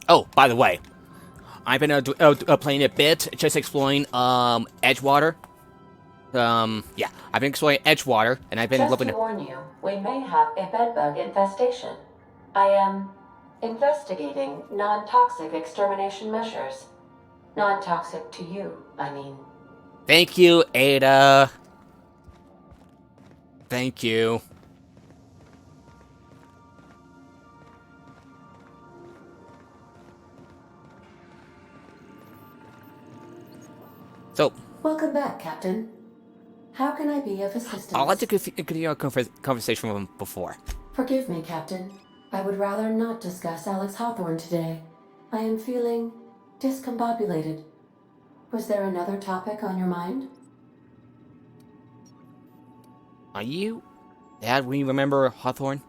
Oh, by the way, I've been playing a bit, just exploring Edgewater. Yeah, I've been exploring Edgewater, and I've been Just loving to it. warn you, we may have a bedbug infestation. I am investigating non-toxic extermination measures. Non-toxic to you, I mean. Thank you, Ada. Thank you. So, Welcome back, Captain. How can I be of I'd like to assistance? continue our conversation from before. Forgive me, Captain. I would rather not discuss Alex Hawthorne today. I am feeling discombobulated. Was there another topic on your mind? Are you Dad, we remember Hawthorne?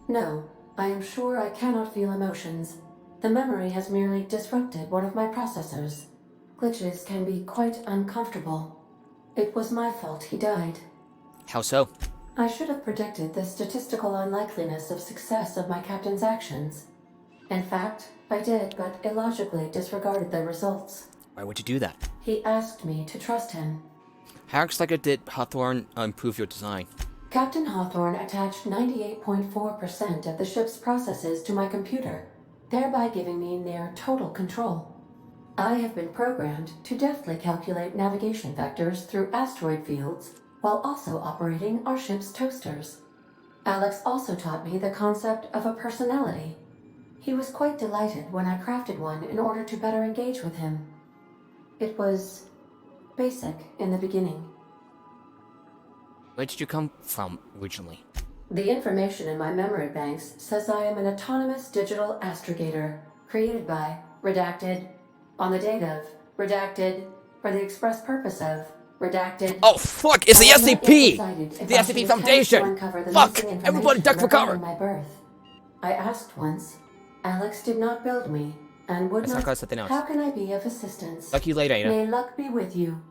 No, I am sure I cannot feel emotions. The memory has merely disrupted one of my processors. Glitches can be quite uncomfortable. It was my fault he died. How so? I should have predicted the statistical unlikeliness of success of my captain's actions. In fact, I did, but illogically disregarded the results. Why would you do that? He asked me to trust him. How exactly did Hawthorne improve your design? Captain Hawthorne attached 98.4% of the ship's processes to my computer, thereby giving me near total control. I have been programmed to deftly calculate navigation vectors through asteroid fields while also operating our ship's toasters. Alex also taught me the concept of a personality. He was quite delighted when I crafted one in order to better engage with him. It was basic in the beginning. Where did you come from originally? The information in my memory banks says I am an autonomous digital astrogator, created by, redacted, on the date of, redacted, for the express purpose of, redacted. Oh, fuck! It's I the have not yet SCP! decided if The I should SCP attempt to Foundation! uncover the Fuck! missing Everybody information duck for cover! regarding my birth. I asked once. Alex did not build me, and would Let's talk not. about something else. How can I be of assistance? Talk to you later, Ada. May luck be with you.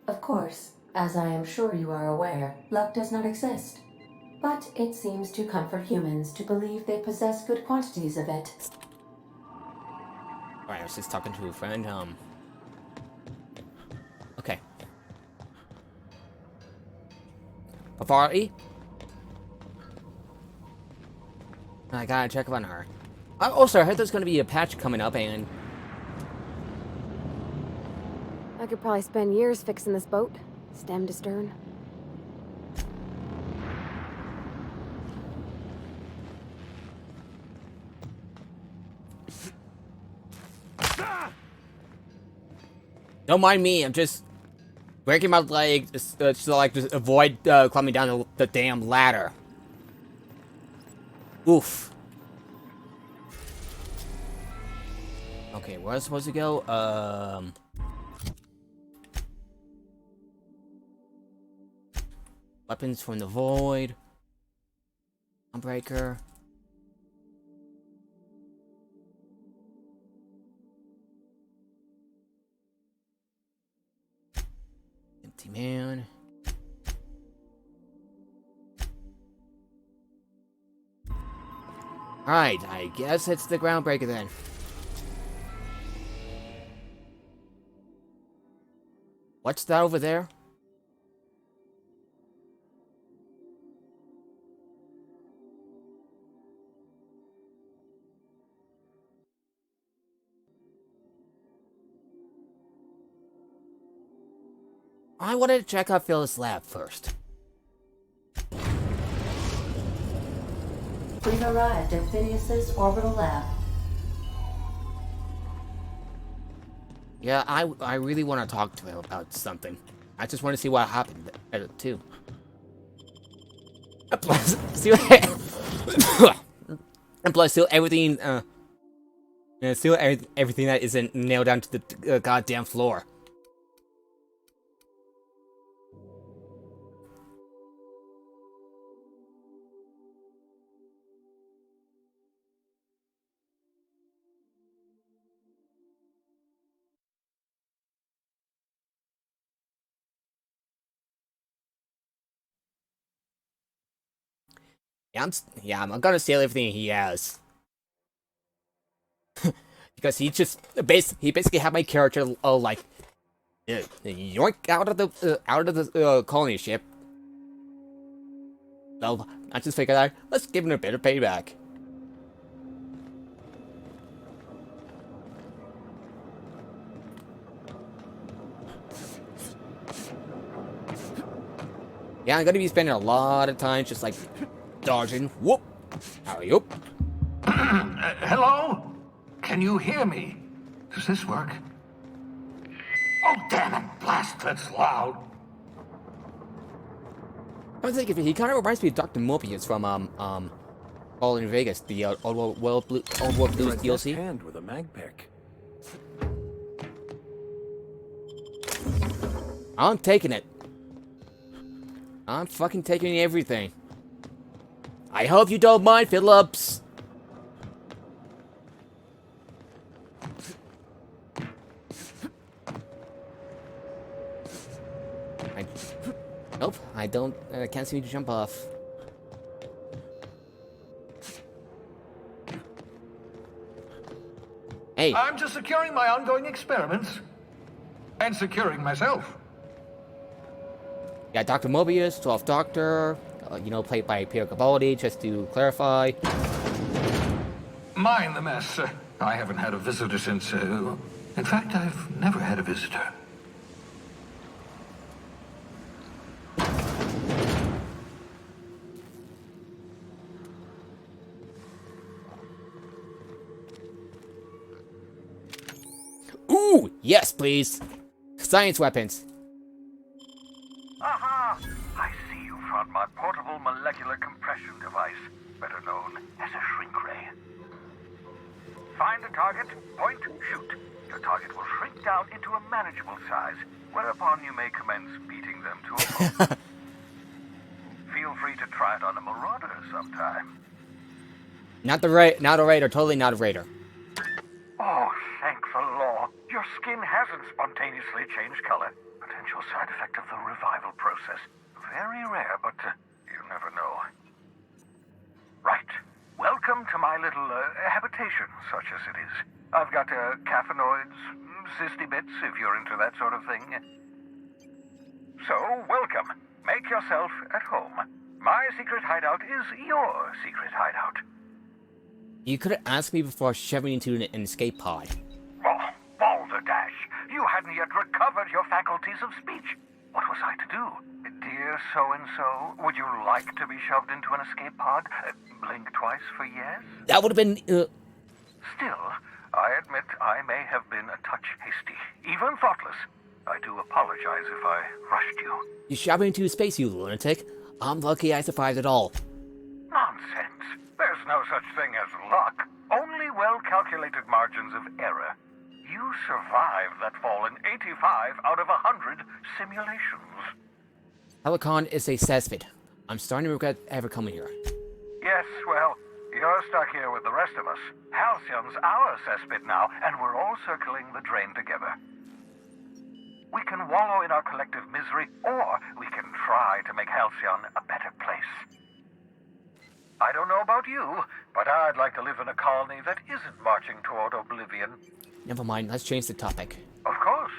Of course, as I am sure you are aware, luck does not exist. But it seems to comfort humans to believe they possess good quantities of it. Alright, I was just talking to a friend, Okay. Authority? I gotta check on her. Also, I heard there's gonna be a patch coming up, and I could probably spend years fixing this boat, stem to stern. don't mind me, I'm just breaking my leg so like just avoid climbing down the damn ladder. Oof. Okay, where am I supposed to go? Weapons from the void. Unbreaker. Empty man. Alright, I guess it's the groundbreaker then. What's that over there? I wanted to check out Phyllis' lab first. We've arrived at Phineas's orbital lab. Yeah, I really want to talk to him about something. I just want to see what happened too. And plus, see what, and plus, still everything, still everything that isn't nailed down to the goddamn floor. Yeah, I'm gonna steal everything he has. Because he basically had my character like yoink out of the colony ship. So I just figured out, let's give him a bit of payback. Yeah, I'm gonna be spending a lot of time just like dodging. Whoop! Alley-oop. Hello? Can you hear me? Does this work? Oh, damn it! Blast, that's loud. I was thinking, he kind of reminds me of Dr. Mobius from All in Vegas, the Old World Blues DLC. Hand with a mag pick. I'm taking it. I'm fucking taking everything. I hope you don't mind, Phillips. Nope, I don't. Can't seem to jump off. Hey. I'm just securing my ongoing experiments. And securing myself. Yeah, Dr. Mobius, 12th Doctor, played by Piero Cabaldi, just to clarify. Mind the mess. I haven't had a visitor since, in fact, I've never had a visitor. Ooh, yes, please. Science weapons. Aha! I see you found my portable molecular compression device, better known as a shrink ray. Find a target, point, shoot. Your target will shrink down into a manageable size, whereupon you may commence beating them to a pulp. Feel free to try it on a marauder sometime. Not a raider, totally not a raider. Oh, thank the law. Your skin hasn't spontaneously changed color. Potential side effect of the revival process. Very rare, but you never know. Right. Welcome to my little habitation, such as it is. I've got caffeinoids, cysty bits, if you're into that sort of thing. So, welcome. Make yourself at home. My secret hideout is your secret hideout. You could have asked me before shoving into an escape pod. Oh, balderdash. You hadn't yet recovered your faculties of speech. What was I to do? Dear so-and-so, would you like to be shoved into an escape pod? Blink twice for yes? That would have been, Still, I admit I may have been a touch hasty, even thoughtless. I do apologize if I rushed you. You shot me into space, you lunatic. I'm lucky I survived it all. Nonsense. There's no such thing as luck. Only well-calculated margins of error. You survived that fall in 85 out of 100 simulations. Helicon is a cesspit. I'm starting to regret ever coming here. Yes, well, you're stuck here with the rest of us. Halcyon's our cesspit now, and we're all circling the drain together. We can wallow in our collective misery, or we can try to make Halcyon a better place. I don't know about you, but I'd like to live in a colony that isn't marching toward oblivion. Never mind, let's change the topic. Of course.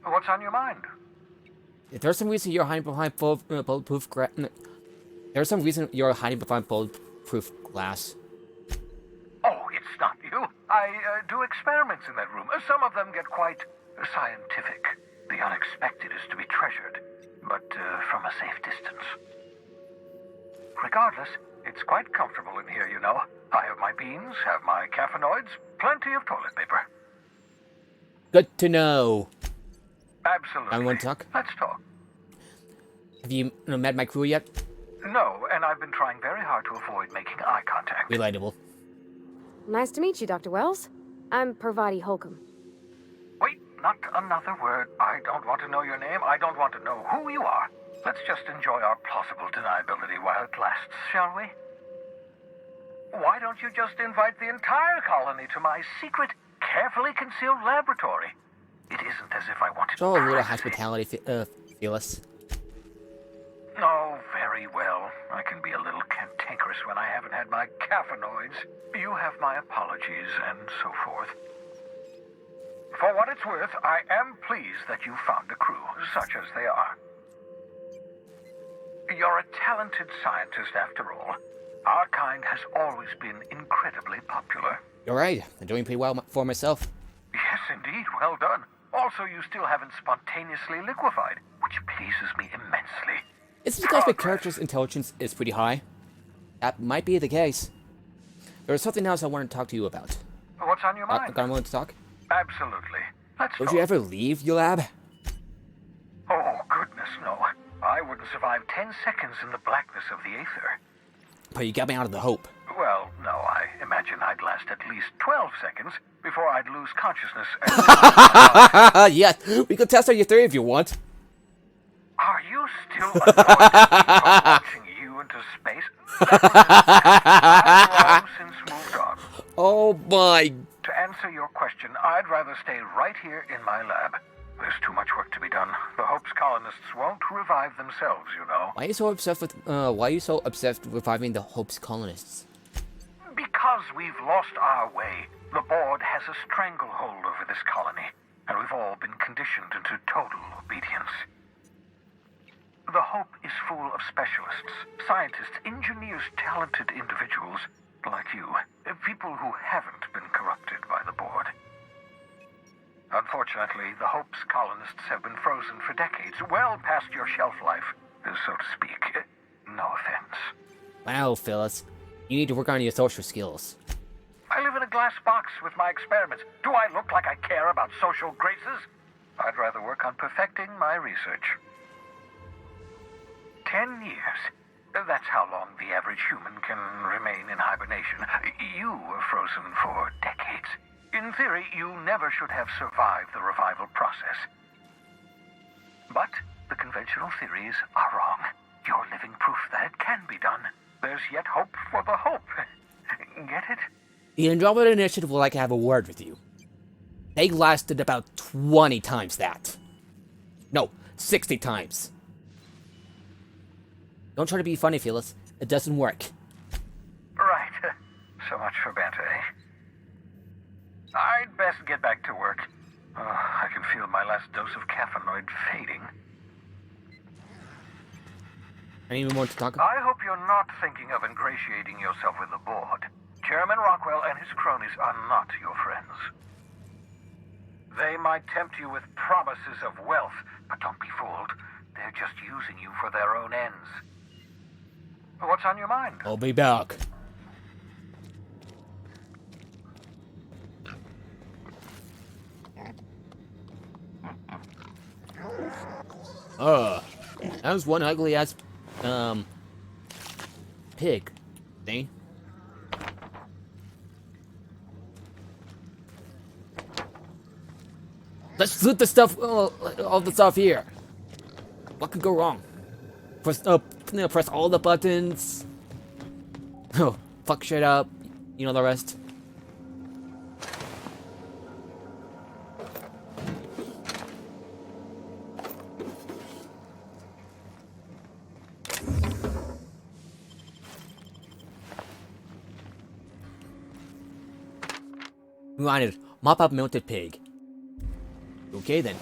What's on your mind? If there's some reason you're hiding behind bulletproof there's some reason you're hiding behind bulletproof glass. Oh, it's not you. I do experiments in that room. Some of them get quite scientific. The unexpected is to be treasured, but from a safe distance. Regardless, it's quite comfortable in here, you know. I have my beans, have my caffeinoids, plenty of toilet paper. Good to know. Absolutely. I want to talk? Let's talk. Have you met my crew yet? No, and I've been trying very hard to avoid making eye contact. Relatable. Nice to meet you, Dr. Wells. I'm Parvati Holcomb. Wait, not another word. I don't want to know your name. I don't want to know who you are. Let's just enjoy our plausible deniability while it lasts, shall we? Why don't you just invite the entire colony to my secret, carefully concealed laboratory? It isn't as if I wanted Show a little privacy. hospitality, Phyllis. Oh, very well. I can be a little cantankerous when I haven't had my caffeinoids. You have my apologies and so forth. For what it's worth, I am pleased that you found a crew, such as they are. You're a talented scientist after all. Our kind has always been incredibly popular. You're right. I'm doing pretty well for myself. Yes, indeed. Well done. Also, you still haven't spontaneously liquefied, which pleases me immensely. It's because my character's intelligence is pretty high. That might be the case. There's something else I want to talk to you about. What's on your mind? Got a moment to talk? Absolutely. Let's Would talk. you ever leave your lab? Oh, goodness, no. I wouldn't survive 10 seconds in the blackness of the aether. But you got me out of the hope. Well, no, I imagine I'd last at least 12 seconds before I'd lose consciousness. Yes, we could test out your theory if you want. Are you still annoyed at me for launching you into space? I've long since moved on. Oh my... To answer your question, I'd rather stay right here in my lab. There's too much work to be done. The Hope's colonists won't revive themselves, you know. Why are you so obsessed with reviving the Hope's colonists? Because we've lost our way, the board has a stranglehold over this colony, and we've all been conditioned into total obedience. The Hope is full of specialists, scientists, engineers, talented individuals like you, people who haven't been corrupted by the board. Unfortunately, the Hope's colonists have been frozen for decades, well past your shelf life, so to speak. No offense. Wow, Phyllis. You need to work on your social skills. I live in a glass box with my experiments. Do I look like I care about social graces? I'd rather work on perfecting my research. 10 years. That's how long the average human can remain in hibernation. You were frozen for decades. In theory, you never should have survived the revival process. But the conventional theories are wrong. You're living proof that it can be done. There's yet hope for the Hope. Get it? The Andromeda Initiative would like to have a word with you. They lasted about 20 times that. No, 60 times. Don't try to be funny, Phyllis. It doesn't work. Right. So much for banter, eh? I'd best get back to work. I can feel my last dose of caffeinoid fading. Anyone want to talk about? I hope you're not thinking of ingratiating yourself with the board. Chairman Rockwell and his cronies are not your friends. They might tempt you with promises of wealth, but don't be fooled. They're just using you for their own ends. What's on your mind? I'll be back. That was one ugly ass, pig thing. Let's loot the stuff, all the stuff here. What could go wrong? Press all the buttons. Oh, fuck shit up. You know the rest. Reminded, mop up melted pig. Okay then.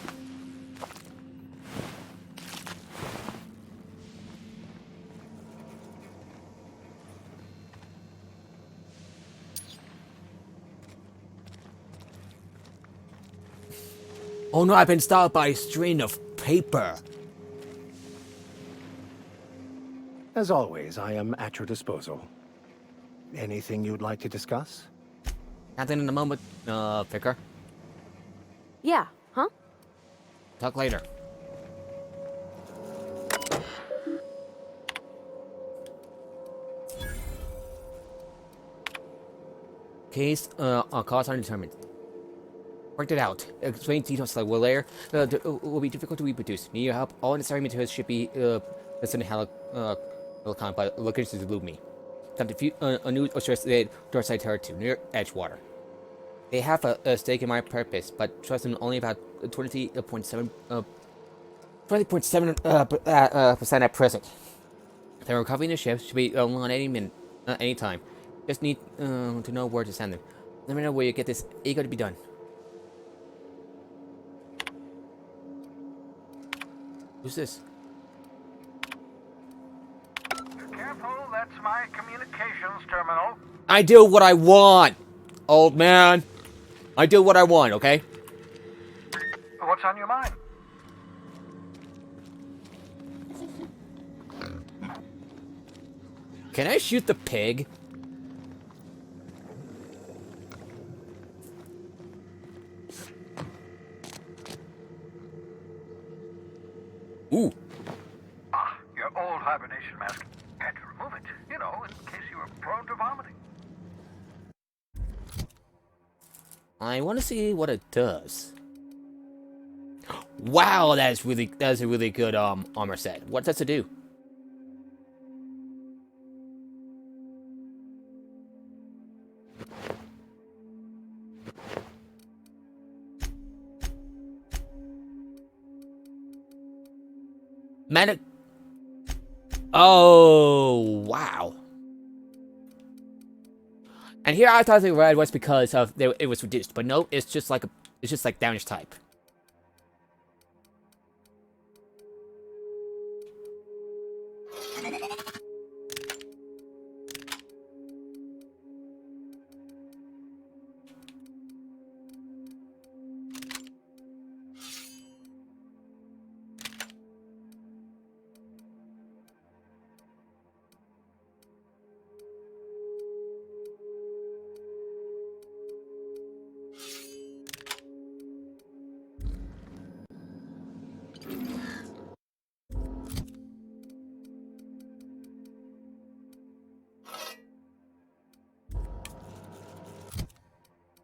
Oh no, I've been stopped by a strain of paper. As always, I am at your disposal. Anything you'd like to discuss? Nothing in the moment, Vicar. Yeah, huh? Talk later. Case, cause undetermined. Worked it out. Explain details like will later. Will be difficult to reproduce. Need your help. All necessary materials should be listed in Helicon, but locations to elude me. Time to a new Australian Dorside Terror 2 near Edgewater. They have a stake in my purpose, but trust them only about 20.7% at present. They're recovering the ship. Should be on any time. Just need to know where to send them. Let me know where you get this. Eager to be done. Who's this? Careful, that's my communications terminal. I do what I want, old man. I do what I want, okay? What's on your mind? Can I shoot the pig? Ooh. Ah, your old hibernation mask. Had to remove it, you know, in case you were prone to vomiting. I want to see what it does. Wow, that's a really good armor set. What does it do? Medic. Oh, wow. And here I thought the red was because of it was reduced, but no, it's just like damage type.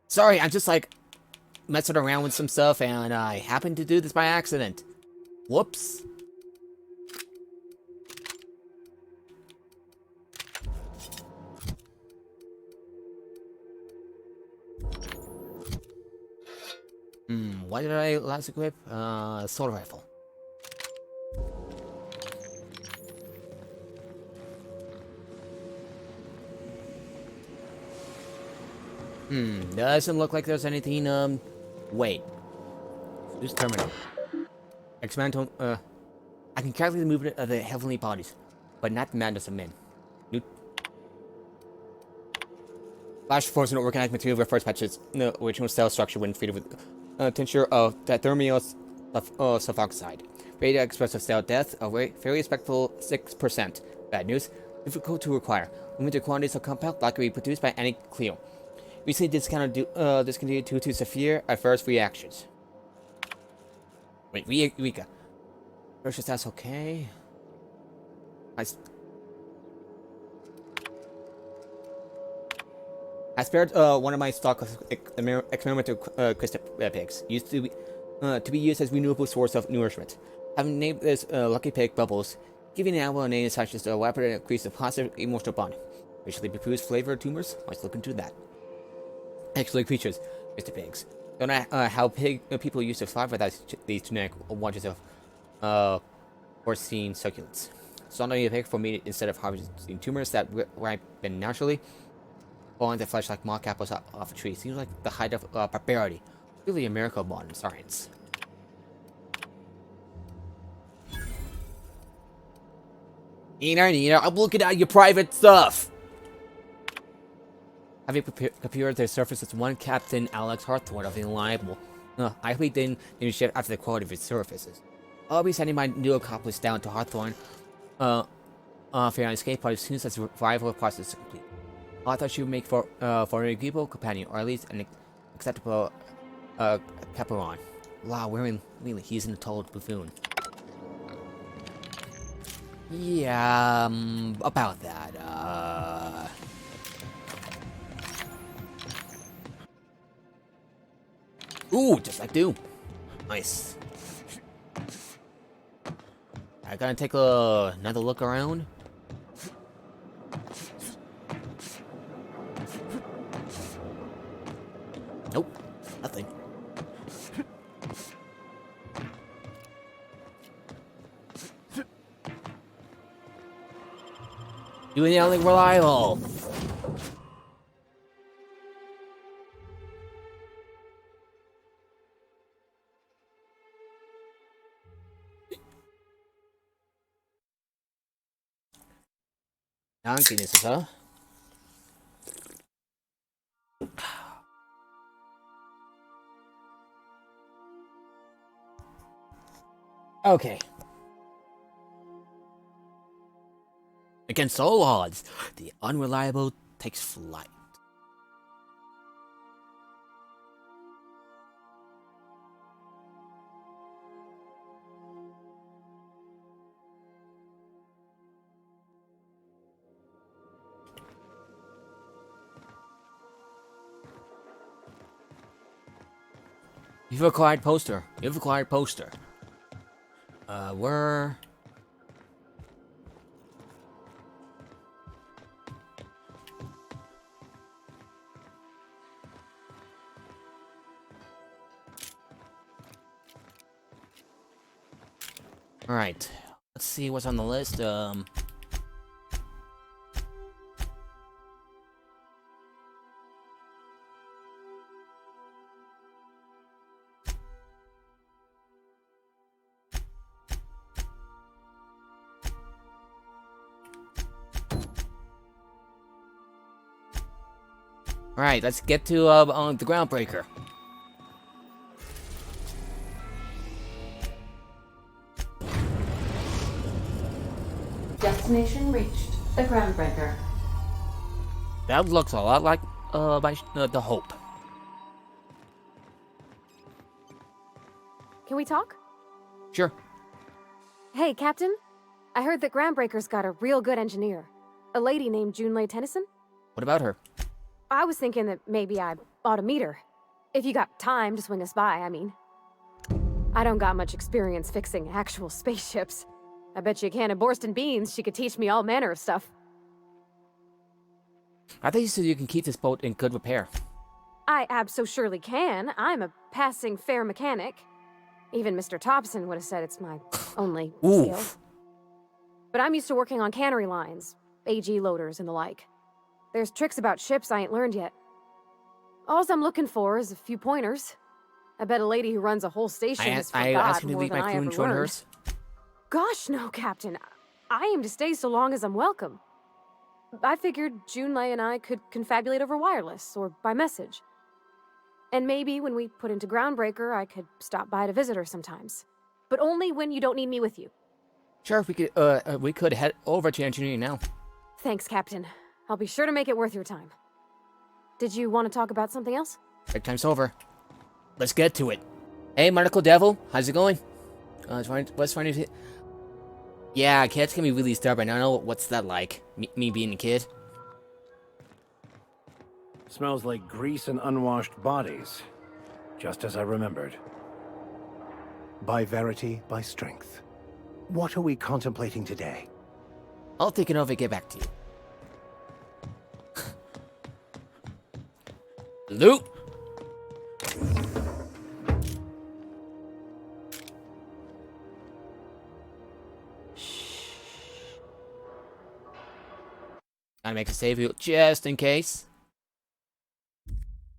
Sorry, I'm just like messing around with some stuff, and I happened to do this by accident. Whoops. What did I last equip? Assault rifle. Doesn't look like there's anything, wait. Who's terminal? Experimental, I can calculate the movement of the heavenly bodies, but not the madness of men. Flash force and organic material refers patches the original cell structure when treated with tincture of thermial sulfoxide. Rate expressive cell death, a very respectful 6%. Bad news, difficult to require. Limited quantities of compound likely produced by any Cleo. Recently discontinued due to severe adverse reactions. Wait, Rika. Versus that's okay. I spared one of my stock of experimental crystal pigs, used to be used as renewable source of nourishment. Having named this lucky pig Bubbles, giving an animal a name such as the rapid increase of positive emotional bond. Visually produced flavored tumors. Let's look into that. Actually, creatures, Mr. Pigs. Don't know how people used to survive without these genetic wonders of porcine succulents. So not a pig for meat instead of harvesting tumors that ripen naturally. Pulling the flesh like mock apples off a tree seems like the height of barbarity. Really a miracle of modern science. Nina, I'm looking at your private stuff! Having computed their surfaces, one Captain Alex Hawthorne of the Reliable. I hope he didn't ship after the quality of his surfaces. I'll be sending my new accomplice down to Hawthorne for an escape pod as soon as the survival process is complete. I thought she would make for an agreeable companion, or at least an acceptable chaperone. Wow, really, he's an total buffoon. Yeah, about that, Ooh, just like Doom. Nice. I gotta take another look around. Nope, nothing. You and the only reliable. Danke, Nissa. Okay. Against all odds, the unreliable takes flight. You've acquired poster. You've acquired poster. Where? Alright. Let's see what's on the list. Alright, let's get to on the groundbreaker. Destination reached. The groundbreaker. That looks a lot like the Hope. Can we talk? Sure. Hey, Captain. I heard that Groundbreaker's got a real good engineer. A lady named Junlei Tennyson? What about her? I was thinking that maybe I ought to meet her. If you got time to swing us by, I mean. I don't got much experience fixing actual spaceships. I bet you a can of Borston beans she could teach me all manner of stuff. I thought you said you can keep this boat in good repair. I abso-surely can. I'm a passing fair mechanic. Even Mr. Thompson would have said it's my only skill. Oof. But I'm used to working on cannery lines, AG loaders, and the like. There's tricks about ships I ain't learned yet. Alls I'm looking for is a few pointers. I bet a lady who runs a whole station has I forgot asked him to more leave than my I crew ever and join learned. hers. Gosh, no, Captain. I aim to stay so long as I'm welcome. I figured Junlei and I could confabulate over wireless or by message. And maybe when we put into Groundbreaker, I could stop by to visit her sometimes. But only when you don't need me with you. Sure, we could head over to engineering now. Thanks, Captain. I'll be sure to make it worth your time. Did you want to talk about something else? Break time's over. Let's get to it. Hey, Monocle Devil, how's it going? What's trying to... Yeah, kids can be really stubborn. I don't know what's that like. Me being a kid. Smells like grease and unwashed bodies. Just as I remembered. By verity, by strength. What are we contemplating today? I'll think it over and get back to you. Loot! Gotta make a save just in case.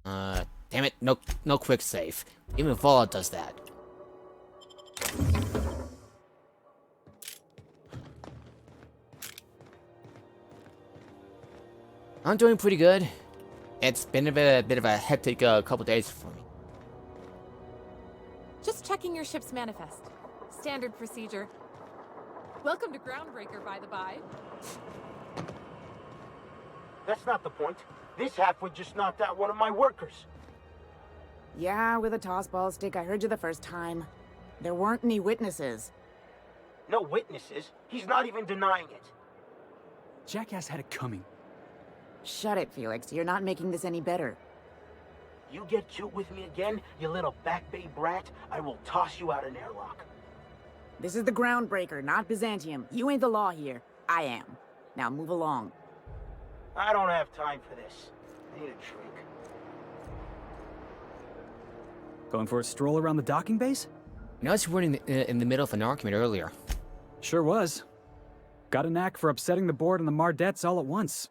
Damn it, no quick save. Even Fallout does that. I'm doing pretty good. It's been a bit of a hectic couple days for me. Just checking your ship's manifest. Standard procedure. Welcome to Groundbreaker, by the by. That's not the point. This halfwit just knocked out one of my workers. Yeah, with a tossball stick. I heard you the first time. There weren't any witnesses. No witnesses. He's not even denying it. Jackass had it coming. Shut it, Felix. You're not making this any better. You get cute with me again, you little back bay brat, I will toss you out an airlock. This is the Groundbreaker, not Byzantium. You ain't the law here. I am. Now move along. I don't have time for this. I need a drink. Going for a stroll around the docking base? You noticed you were in the middle of an argument earlier. Sure was. Got a knack for upsetting the board and the Mardettes all at once.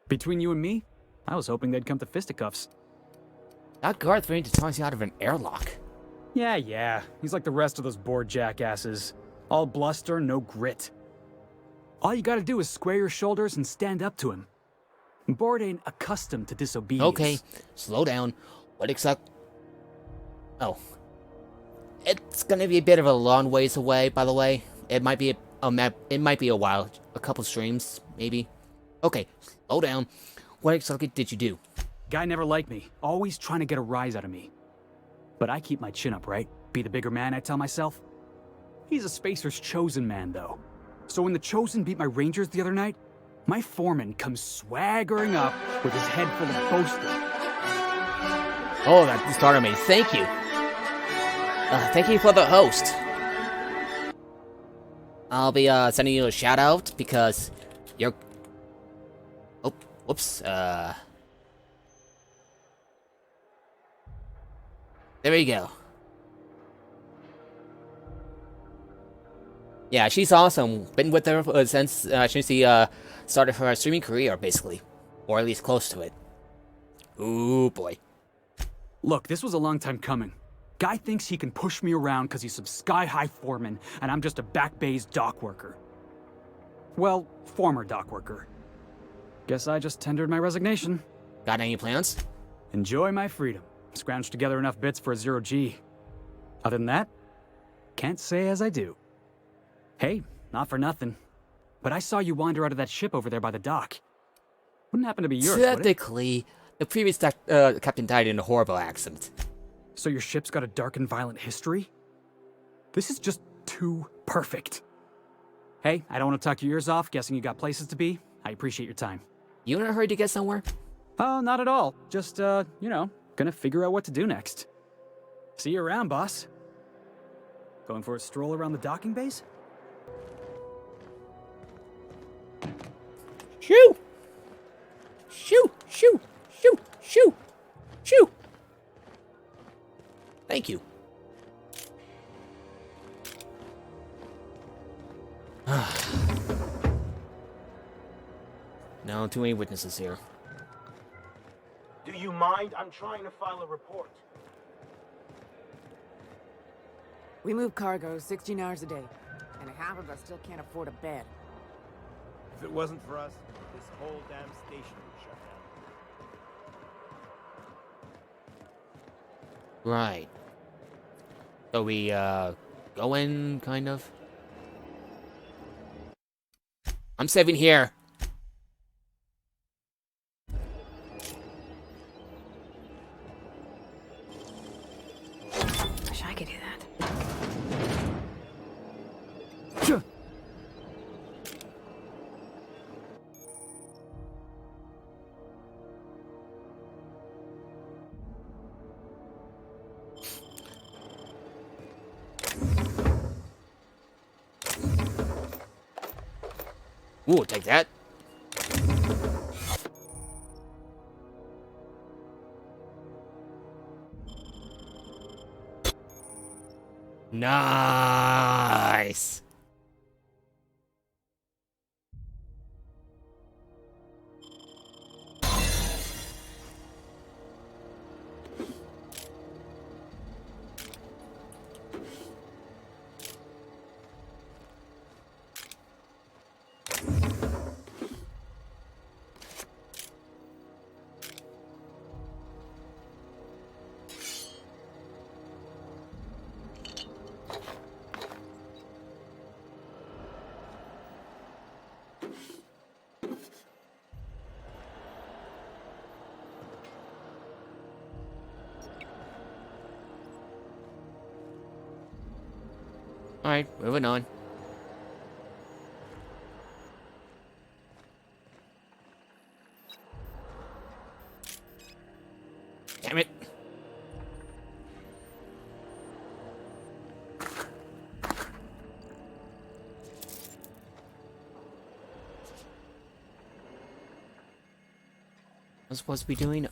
Between you and me, I was hoping they'd come to fisticuffs. That guard threatened to toss you out of an airlock. Yeah. He's like the rest of those bored jackasses. All bluster, no grit. All you gotta do is square your shoulders and stand up to him. Board ain't accustomed to disobedience. Okay, slow down. What exact... Oh. It's gonna be a bit of a long ways away, by the way. It might be it might be a while. A couple streams, maybe. Okay, slow down. What exactly did you do? Guy never liked me. Always trying to get a rise out of me. But I keep my chin up, right? Be the bigger man, I tell myself. He's a Spacer's chosen man, though. So when the Chosen beat my Rangers the other night, my foreman comes swaggering up with his head full of boasting. Oh, that started me. Thank you. Thank you for the host. I'll be sending you a shout out because you're... Oh, whoops. There we go. Yeah, she's awesome. Been with her since she started her streaming career, basically. Or at least close to it. Ooh, boy. Look, this was a long time coming. Guy thinks he can push me around because he's some sky-high foreman, and I'm just a back bay's dock worker. Well, former dock worker. Guess I just tendered my resignation. Got any plans? Enjoy my freedom. Scrounged together enough bits for a 0G. Other than that, can't say as I do. Hey, not for nothing, but I saw you wander out of that ship over there by the dock. Wouldn't happen to be yours, would it? Technically, the previous captain died in a horrible accident. So your ship's got a dark and violent history? This is just too perfect. Hey, I don't want to talk your ears off, guessing you got places to be. I appreciate your time. You in a hurry to get somewhere? Oh, not at all. Just, you know, gonna figure out what to do next. See you around, boss. Going for a stroll around the docking base? Shoo! Shoo! Shoo! Shoo! Shoo! Shoo! Thank you. No, too many witnesses here. Do you mind? I'm trying to file a report. We move cargo 16 hours a day, and half of us still can't afford a bed. If it wasn't for us, this whole damn station would shut down. Right. So we, go in, kind of? I'm saving here. Wish I could do that. Ooh, take that. Nice. Alright, moving on. Damn it. What was supposed to be doing?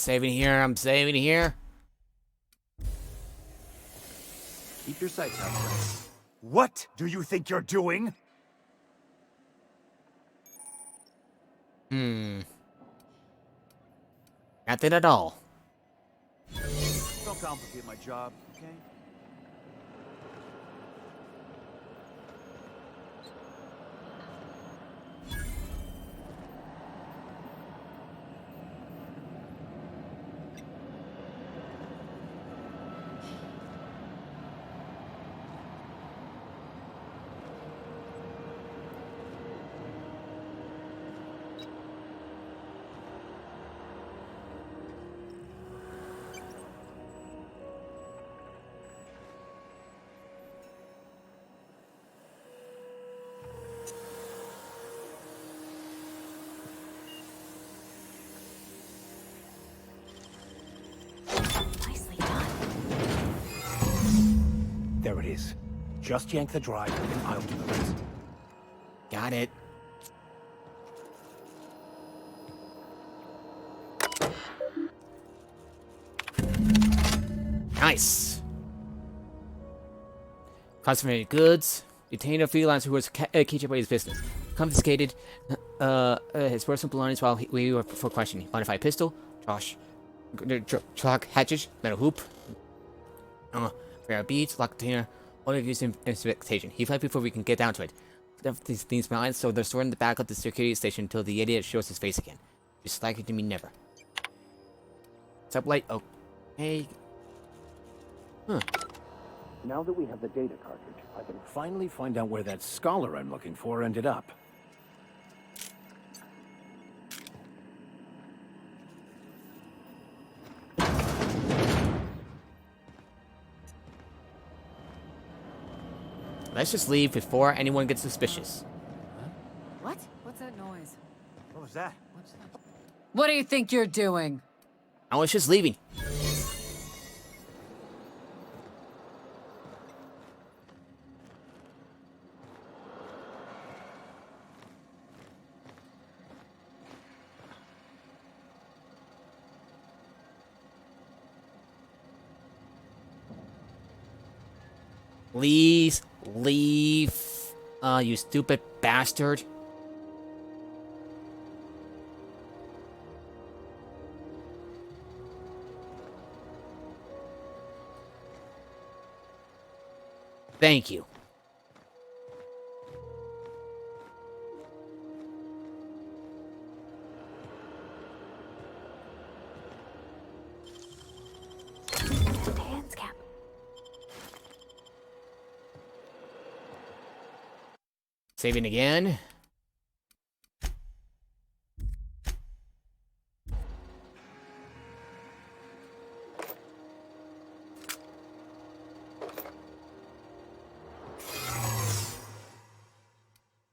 saving here. I'm saving here. Keep your sights out, friend. What do you think you're doing? Nothing at all. Don't complicate my job, okay? Nicely done. There it is. Just yank the drive and I'll do the rest. Got it. Nice. Confiscated goods. Detained a freelancer who was keeping away his business. Confiscated his personal belongings while we were for questioning. Modified pistol. Josh. Chalk hatchet. Metal hoop. Rare beads. Lock container. Only used in investigation. He fled before we can get down to it. These things behind, so they're stored in the back of the security station until the idiot shows his face again. Just likely to me never. Sublight. Oh. Hey. Huh. Now that we have the data cartridge, I can finally find out where that scholar I'm looking for ended up. Let's just leave before anyone gets suspicious. What? What's that noise? What was that? What do you think you're doing? I was just leaving. Please leave, you stupid bastard. Thank you. Hands cap. Saving again.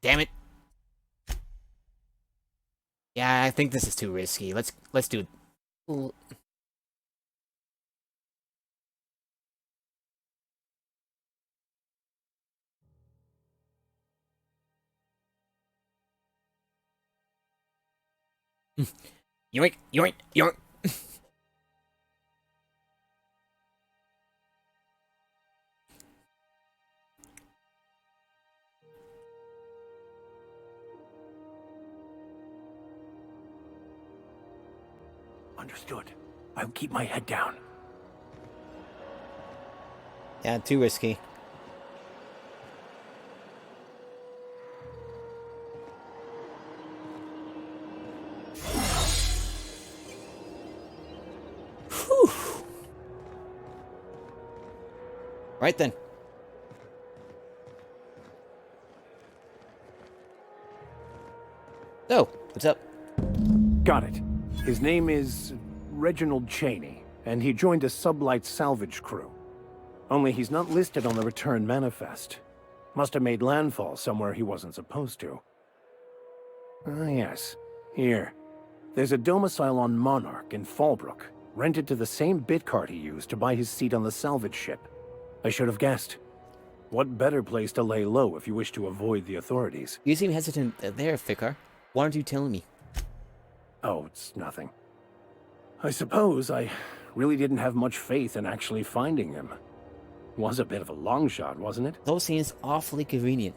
Damn it. Yeah, I think this is too risky. Let's do it. Ooh. Yoink, yoink, yoink. Understood. I'll keep my head down. Yeah, too risky. Whew. Right then. So, what's up? Got it. His name is Reginald Cheney, and he joined a sublight salvage crew. Only he's not listed on the return manifest. Must have made landfall somewhere he wasn't supposed to. Ah, yes. Here. There's a domicile on Monarch in Fallbrook, rented to the same bit card he used to buy his seat on the salvage ship. I should have guessed. What better place to lay low if you wish to avoid the authorities? You seem hesitant there, Fikar. Why aren't you telling me? Oh, it's nothing. I suppose I really didn't have much faith in actually finding him. Was a bit of a long shot, wasn't it? Those seems awfully convenient.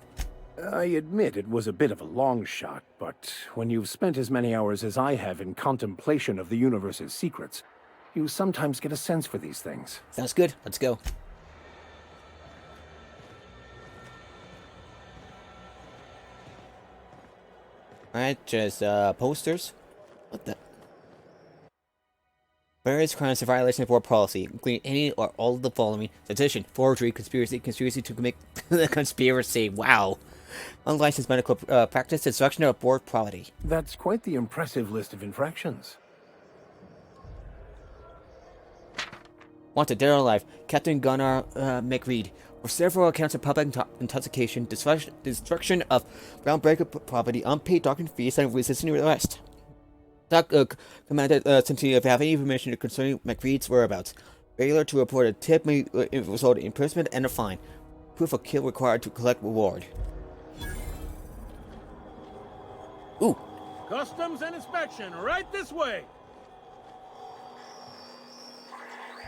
I admit it was a bit of a long shot, but when you've spent as many hours as I have in contemplation of the universe's secrets, you sometimes get a sense for these things. Sounds good. Let's go. Alright, just posters. What the? Various crimes of violation of board policy, including any or all of the following: sedition, forgery, conspiracy to commit conspiracy. Wow. Unlicensed medical practice, destruction of board property. That's quite the impressive list of infractions. Wanted, dead or alive, Captain Gunnar McReed, for several accounts of public intoxication, destruction of groundbreaker property, unpaid docking fees, and resisting arrest. Doc commanded since you have any information concerning McReed's whereabouts. Failure to report a tip may result in imprisonment and a fine. Proof of kill required to collect reward. Ooh. Customs and inspection, right this way.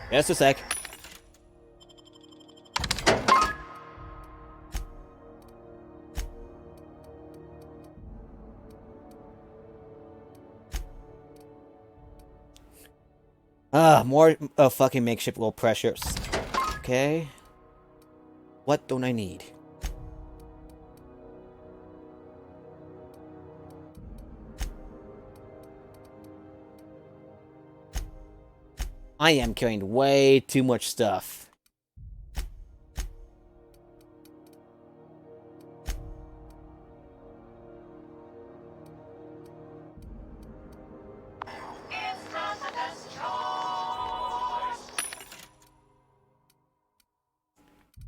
Just a sec. More fucking makeshift low pressures. Okay. What don't I need? I am carrying way too much stuff.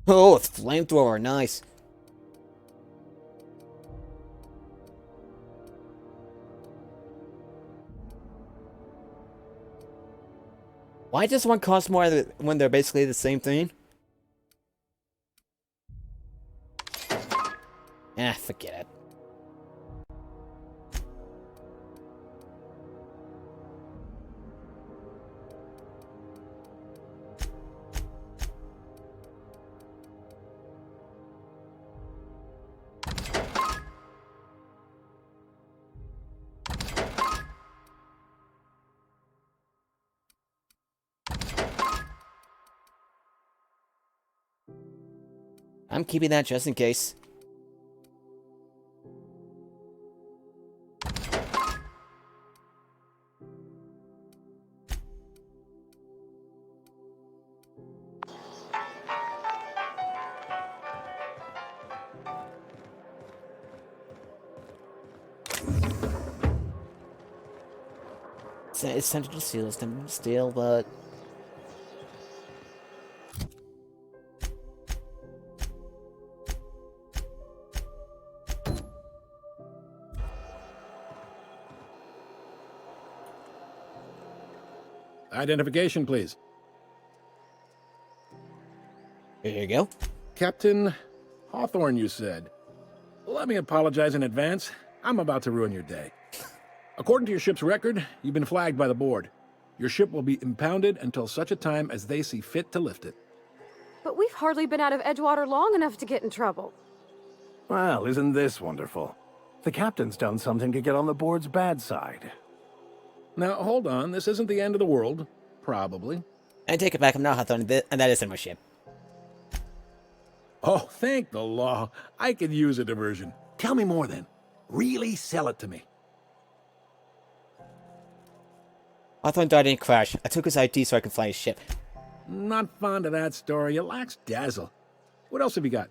Oh, it's flamethrower, nice. Why does one cost more when they're basically the same thing? Forget it. I'm keeping that just in case. It's tempted to steal, it's tempted to steal, but... Identification, please. Here you go. Captain Hawthorne, you said. Let me apologize in advance. I'm about to ruin your day. According to your ship's record, you've been flagged by the board. Your ship will be impounded until such a time as they see fit to lift it. But we've hardly been out of Edgewater long enough to get in trouble. Well, isn't this wonderful? The captain's done something to get on the board's bad side. Now, hold on. This isn't the end of the world. Probably. I take it back. I'm not Hawthorne, and that isn't my ship. Oh, thank the law. I could use a diversion. Tell me more, then. Really sell it to me. Hawthorne died in a crash. I took his ID so I could fly his ship. Not fond of that story. It lacks dazzle. What else have you got?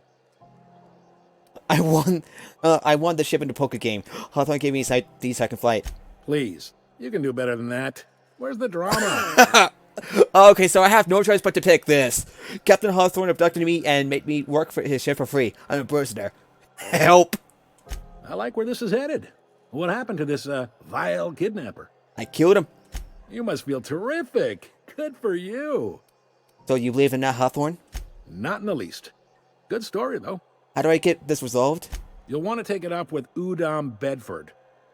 I won the ship in the poker game. Hawthorne gave me his ID so I can fly it. Please. You can do better than that. Where's the drama? Okay, so I have no choice but to pick this. Captain Hawthorne abducted me and made me work for his ship for free. I'm a prisoner. Help! I like where this is headed. What happened to this, vile kidnapper? I killed him. You must feel terrific. Good for you. So you believe in that, Hawthorne? Not in the least. Good story, though. How do I get this resolved? You'll want to take it up with Udom Bedford,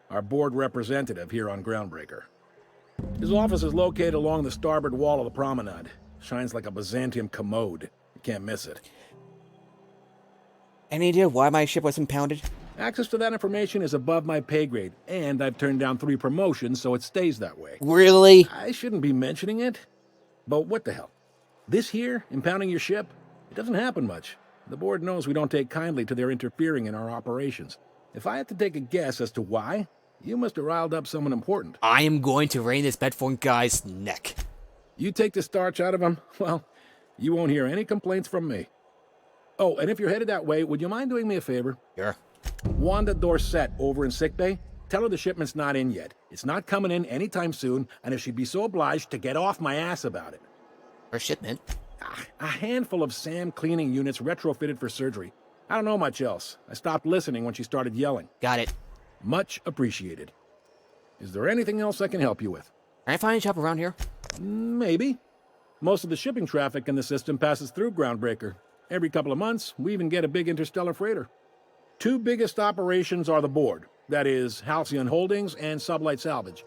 our board representative here on Groundbreaker. His office is located along the starboard wall of the promenade. Shines like a Byzantium commode. You can't miss it. Any idea why my ship was impounded? Access to that information is above my pay grade, and I've turned down 3 promotions, so it stays that way. Really? I shouldn't be mentioning it, but what the hell? This here, impounding your ship, it doesn't happen much. The board knows we don't take kindly to their interfering in our operations. If I had to take a guess as to why, you must have riled up someone important. I am going to wring this Bedford guy's neck. You take the starch out of him, well, you won't hear any complaints from me. Oh, and if you're headed that way, would you mind doing me a favor? Sure. Wanda Dorset over in sickbay, tell her the shipment's not in yet. It's not coming in anytime soon, and if she'd be so obliged to get off my ass about it. Her shipment? A handful of SAM cleaning units retrofitted for surgery. I don't know much else. I stopped listening when she started yelling. Got it. Much appreciated. Is there anything else I can help you with? Can I find a shop around here? Maybe. Most of the shipping traffic in the system passes through Groundbreaker. Every couple of months, we even get a big interstellar freighter. 2 biggest operations are the board. That is, Halcyon Holdings and Sublight Salvage.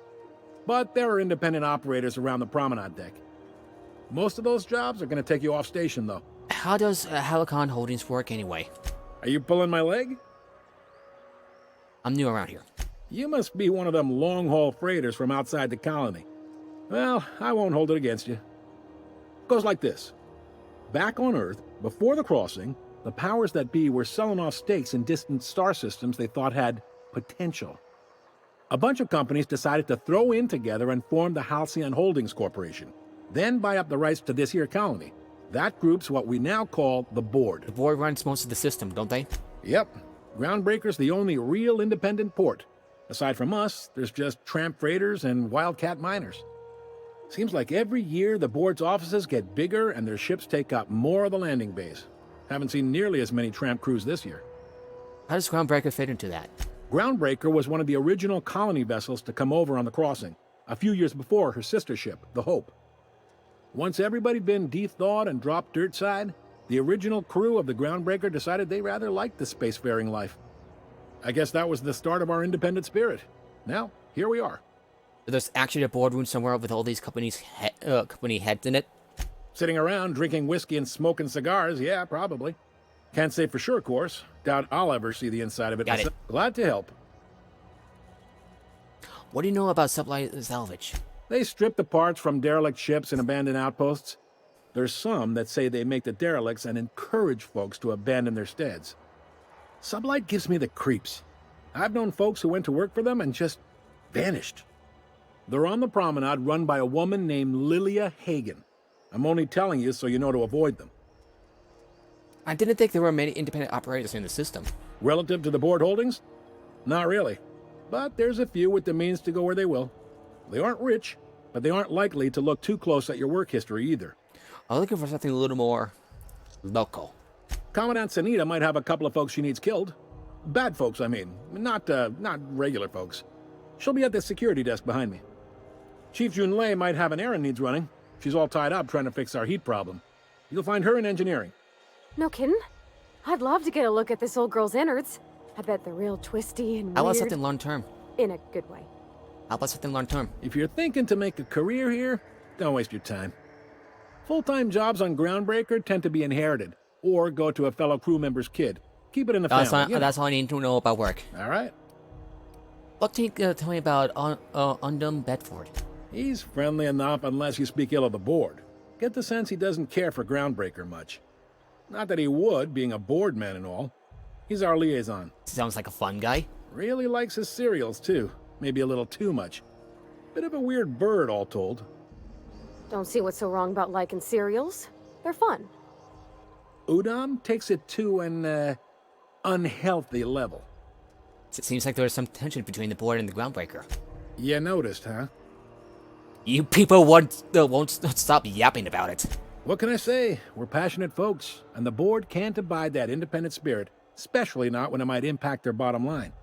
But there are independent operators around the promenade deck. Most of those jobs are going to take you off station, though. How does Halcyon Holdings work anyway? Are you pulling my leg? I'm new around here. You must be one of them long-haul freighters from outside the colony. Well, I won't hold it against you. Goes like this. Back on Earth, before the crossing, the powers that be were selling off stakes in distant star systems they thought had potential. A bunch of companies decided to throw in together and form the Halcyon Holdings Corporation, then buy up the rights to this here colony. That group's what we now call the board. The board runs most of the system, don't they? Yep. Groundbreaker's the only real independent port. Aside from us, there's just tramp freighters and wildcat miners. Seems like every year the board's offices get bigger and their ships take up more of the landing bays. Haven't seen nearly as many tramp crews this year. How does Groundbreaker fit into that? Groundbreaker was one of the original colony vessels to come over on the crossing, a few years before her sister ship, the Hope. Once everybody'd been de-thawed and dropped dirt side, the original crew of the Groundbreaker decided they rather liked the spacefaring life. I guess that was the start of our independent spirit. Now, here we are. So there's actually a boardroom somewhere with all these company heads in it? Sitting around, drinking whiskey and smoking cigars, yeah, probably. Can't say for sure, of course. Doubt I'll ever see the inside of it. Got it. Glad to help. What do you know about Sublight Salvage? They strip the parts from derelict ships and abandoned outposts. There's some that say they make the derelicts and encourage folks to abandon their steads. Sublight gives me the creeps. I've known folks who went to work for them and just vanished. They're on the promenade run by a woman named Lilia Hagen. I'm only telling you so you know to avoid them. I didn't think there were many independent operators in the system. Relative to the board holdings? Not really. But there's a few with the means to go where they will. They aren't rich, but they aren't likely to look too close at your work history either. I'm looking for something a little more local. Commandant Sanita might have a couple of folks she needs killed. Bad folks, I mean. Not regular folks. She'll be at the security desk behind me. Chief Junlei might have an errand needs running. She's all tied up trying to fix our heat problem. You'll find her in engineering. No kidding? I'd love to get a look at this old girl's innards. I bet they're real twisty and weird. How about something long-term? In a good way. How about something long-term? If you're thinking to make a career here, don't waste your time. Full-time jobs on Groundbreaker tend to be inherited, or go to a fellow crew member's kid. Keep it in the family. That's all I need to know about work. All right. What can you tell me about Undum Bedford? He's friendly enough unless you speak ill of the board. Get the sense he doesn't care for Groundbreaker much. Not that he would, being a board man and all. He's our liaison. Sounds like a fun guy. Really likes his cereals, too. Maybe a little too much. Bit of a weird bird, all told. Don't see what's so wrong about liking cereals. They're fun. Udam takes it to an, unhealthy level. It seems like there's some tension between the board and the Groundbreaker. You noticed, huh? You people won't stop yapping about it. What can I say? We're passionate folks, and the board can't abide that independent spirit, especially not when it might impact their bottom line.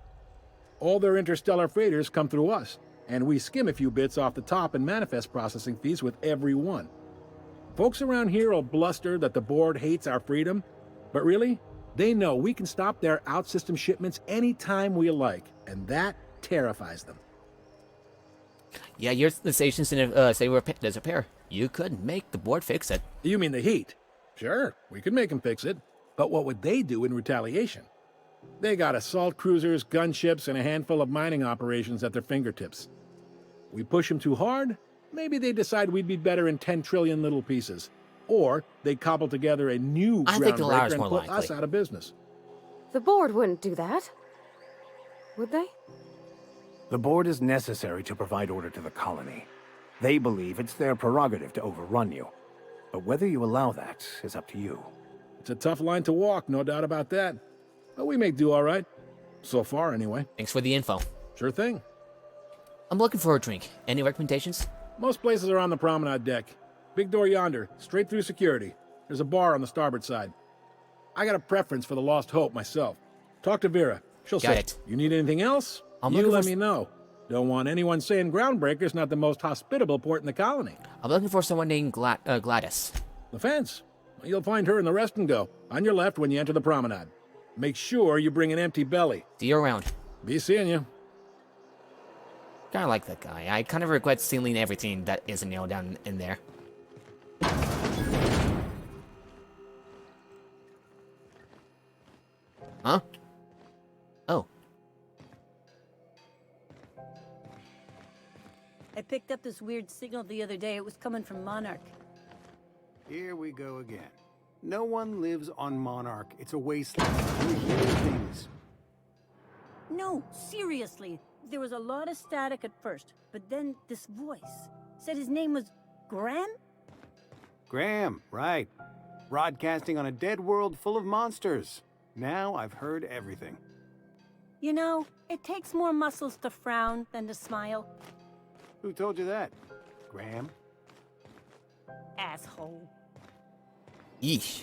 All their interstellar freighters come through us, and we skim a few bits off the top in manifest processing fees with every one. Folks around here will bluster that the board hates our freedom, but really, they know we can stop their out-system shipments anytime we like, and that terrifies them. Yeah, your station's in a state where there's a repair. You could make the board fix it. You mean the heat? Sure, we could make them fix it. But what would they do in retaliation? They got assault cruisers, gunships, and a handful of mining operations at their fingertips. We push them too hard, maybe they decide we'd be better in 10 trillion little pieces. Or they cobble together a new I think the groundbreaker latter's and more put likely. us out of business. The board wouldn't do that. Would they? The board is necessary to provide order to the colony. They believe it's their prerogative to overrun you. But whether you allow that is up to you. It's a tough line to walk, no doubt about that. But we make do all right. So far, anyway. Thanks for the info. Sure thing. I'm looking for a drink. Any recommendations? Most places are on the promenade deck. Big door yonder, straight through security. There's a bar on the starboard side. I got a preference for the Lost Hope myself. Talk to Vera. She'll Got say, it. You need anything else? I'm You looking let for me know. Don't want anyone saying Groundbreaker's not the most hospitable port in the colony. I'm looking for someone named Gladys. The fence. You'll find her in the rest and go, on your left when you enter the promenade. Make sure you bring an empty belly. See you around. Be seeing you. Kinda like that guy. I kind of regret stealing everything that isn't nailed down in there. Huh? Oh. I picked up this weird signal the other day. It was coming from Monarch. Here we go again. No one lives on Monarch. It's a wasteland. We hear things. No, seriously. There was a lot of static at first, but then this voice said his name was Graham? Graham, right. Broadcasting on a dead world full of monsters. Now I've heard everything. You know, it takes more muscles to frown than to smile. Who told you that? Graham? Asshole. Yeesh.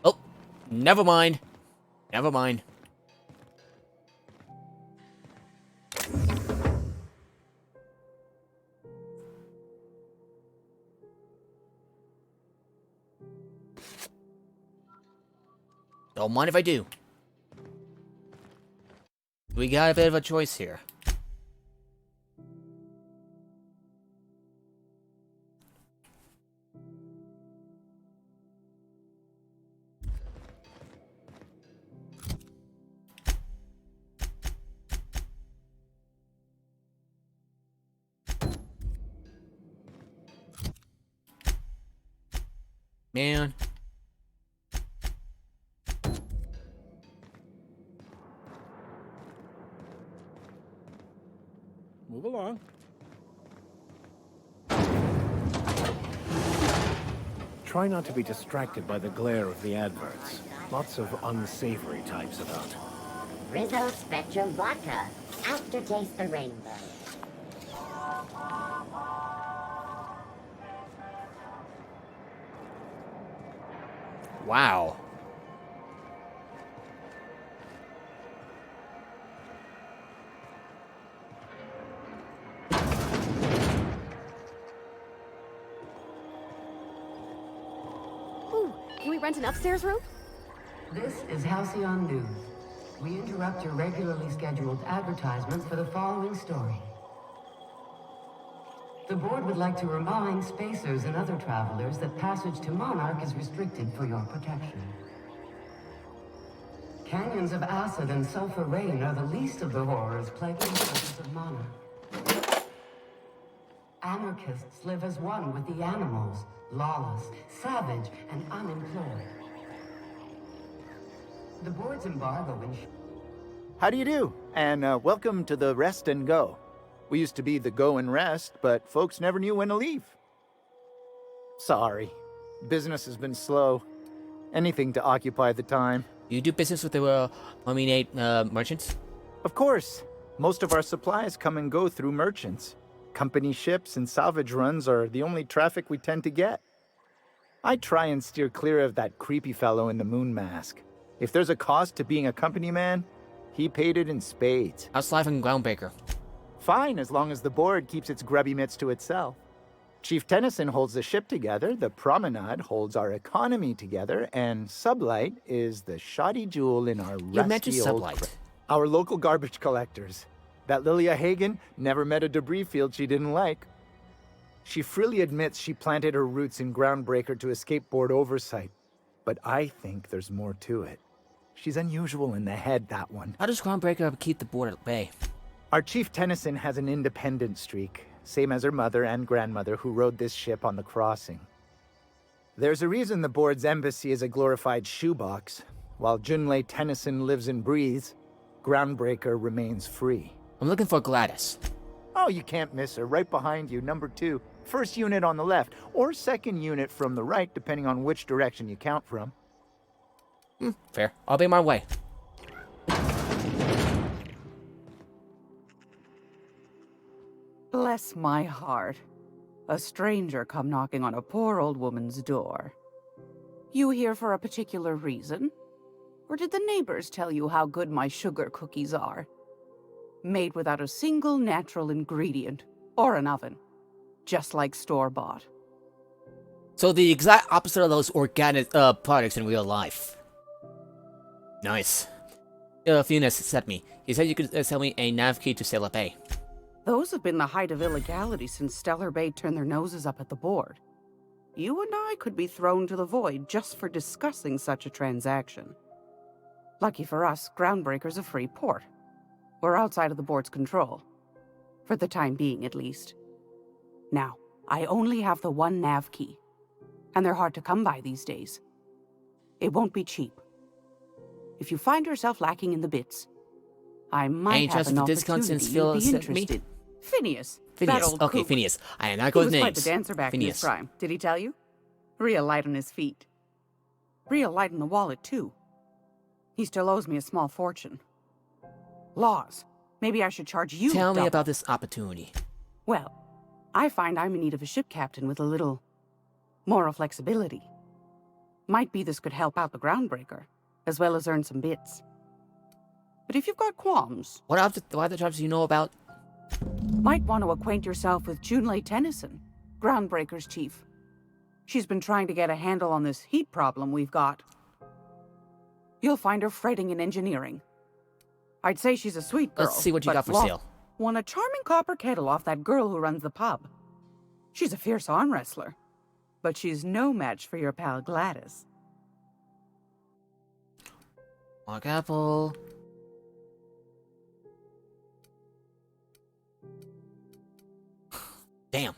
Oh, never mind. Never mind. Don't mind if I do. We got a bit of a choice here. Man. Move along. Try not to be distracted by the glare of the adverts. Lots of unsavory types about. Rizzo Spectrum Vodka. Aftertaste the rainbow. Wow. Ooh, can we rent an upstairs room? This is Halcyon News. We interrupt your regularly scheduled advertisements for the following story. The board would like to remind spacers and other travelers that passage to Monarch is restricted for your protection. Canyons of acid and sulfur rain are the least of the horrors plaguing the surface of Monarch. Anarchists live as one with the animals, lawless, savage, and unemployed. The board's embargo How do you do? And welcome to the Rest and Go. We used to be the Go and Rest, but folks never knew when to leave. Sorry. Business has been slow. Anything to occupy the time. You do business with the merchants? Of course. Most of our supplies come and go through merchants. Company ships and salvage runs are the only traffic we tend to get. I try and steer clear of that creepy fellow in the moon mask. If there's a cost to being a company man, he paid it in spades. How's life in Groundbreaker? Fine, as long as the board keeps its grubby mitts to itself. Chief Tennyson holds the ship together, the Promenade holds our economy together, and Sublight is the shoddy jewel in our rusty You mentioned old Sublight. Our local garbage collectors. That Lilia Hagen never met a debris field she didn't like. She freely admits she planted her roots in Groundbreaker to escape board oversight. But I think there's more to it. She's unusual in the head, that one. How does Groundbreaker keep the board at bay? Our Chief Tennyson has an independent streak, same as her mother and grandmother who rode this ship on the crossing. There's a reason the board's embassy is a glorified shoebox. While Junlei Tennyson lives and breathes, Groundbreaker remains free. I'm looking for Gladys. Oh, you can't miss her. Right behind you, number 2. First unit on the left, or second unit from the right, depending on which direction you count from. Fair. I'll be my way. Bless my heart. A stranger come knocking on a poor old woman's door. You here for a particular reason? Or did the neighbors tell you how good my sugar cookies are? Made without a single natural ingredient, or an oven. Just like store-bought. So the exact opposite of those organic products in real life. Nice. Funes sent me. He said you could sell me a nav key to Sailor Bay. Those have been the height of illegality since Stellar Bay turned their noses up at the board. You and I could be thrown to the void just for discussing such a transaction. Lucky for us, Groundbreaker's a free port. We're outside of the board's control. For the time being, at least. Now, I only have the one nav key. And they're hard to come by these days. It won't be cheap. If you find yourself lacking in the bits, I might have an opportunity you'd be interested. Phineas. That old Okay, kook. Phineas. I am not He good was with quite names. the dancer back in his Phineas. prime. Did he tell you? Real light on his feet. Real light in the wallet, too. He still owes me a small fortune. Laws. Maybe I should charge you Tell me double. about this opportunity. Well, I find I'm in need of a ship captain with a little moral flexibility. Might be this could help out the Groundbreaker, as well as earn some bits. But if you've got qualms... What other jobs do you know about? Might want to acquaint yourself with Junlei Tennyson, Groundbreaker's chief. She's been trying to get a handle on this heat problem we've got. You'll find her fretting in engineering. I'd say she's a sweet girl. Let's see what you but got for look, sale. Won a charming copper kettle off that girl who runs the pub. She's a fierce arm wrestler. But she's no match for your pal Gladys. Mark Apple. Damn.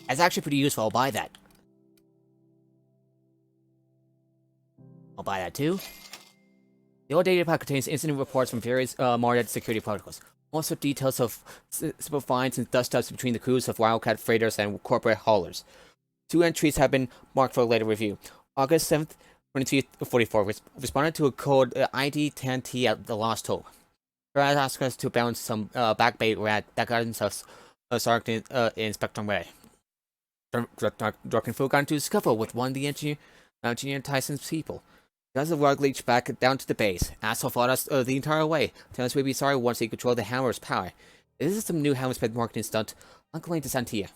That's actually pretty useful. I'll buy that. I'll buy that too. The old data pack contains incident reports from various Marauder security protocols. Also details of simple finds and dust-ups between the crews of Wildcat freighters and corporate haulers. 2 entries have been marked for later review. August 7th, 2244 responded to a code ID 10T at the Lost Hope. Brad asked us to bounce some back bay rat that got himself Sergeant in Spectrum Ray. Drunken Fool got into a scuffle with one of the engineer Tyson's people. Does the rug leech back down to the base. Asshole fought us the entire way. Tell us we'd be sorry once he controlled the hammer's power. This is some new Hammersped marketing stunt. Uncling to Santia.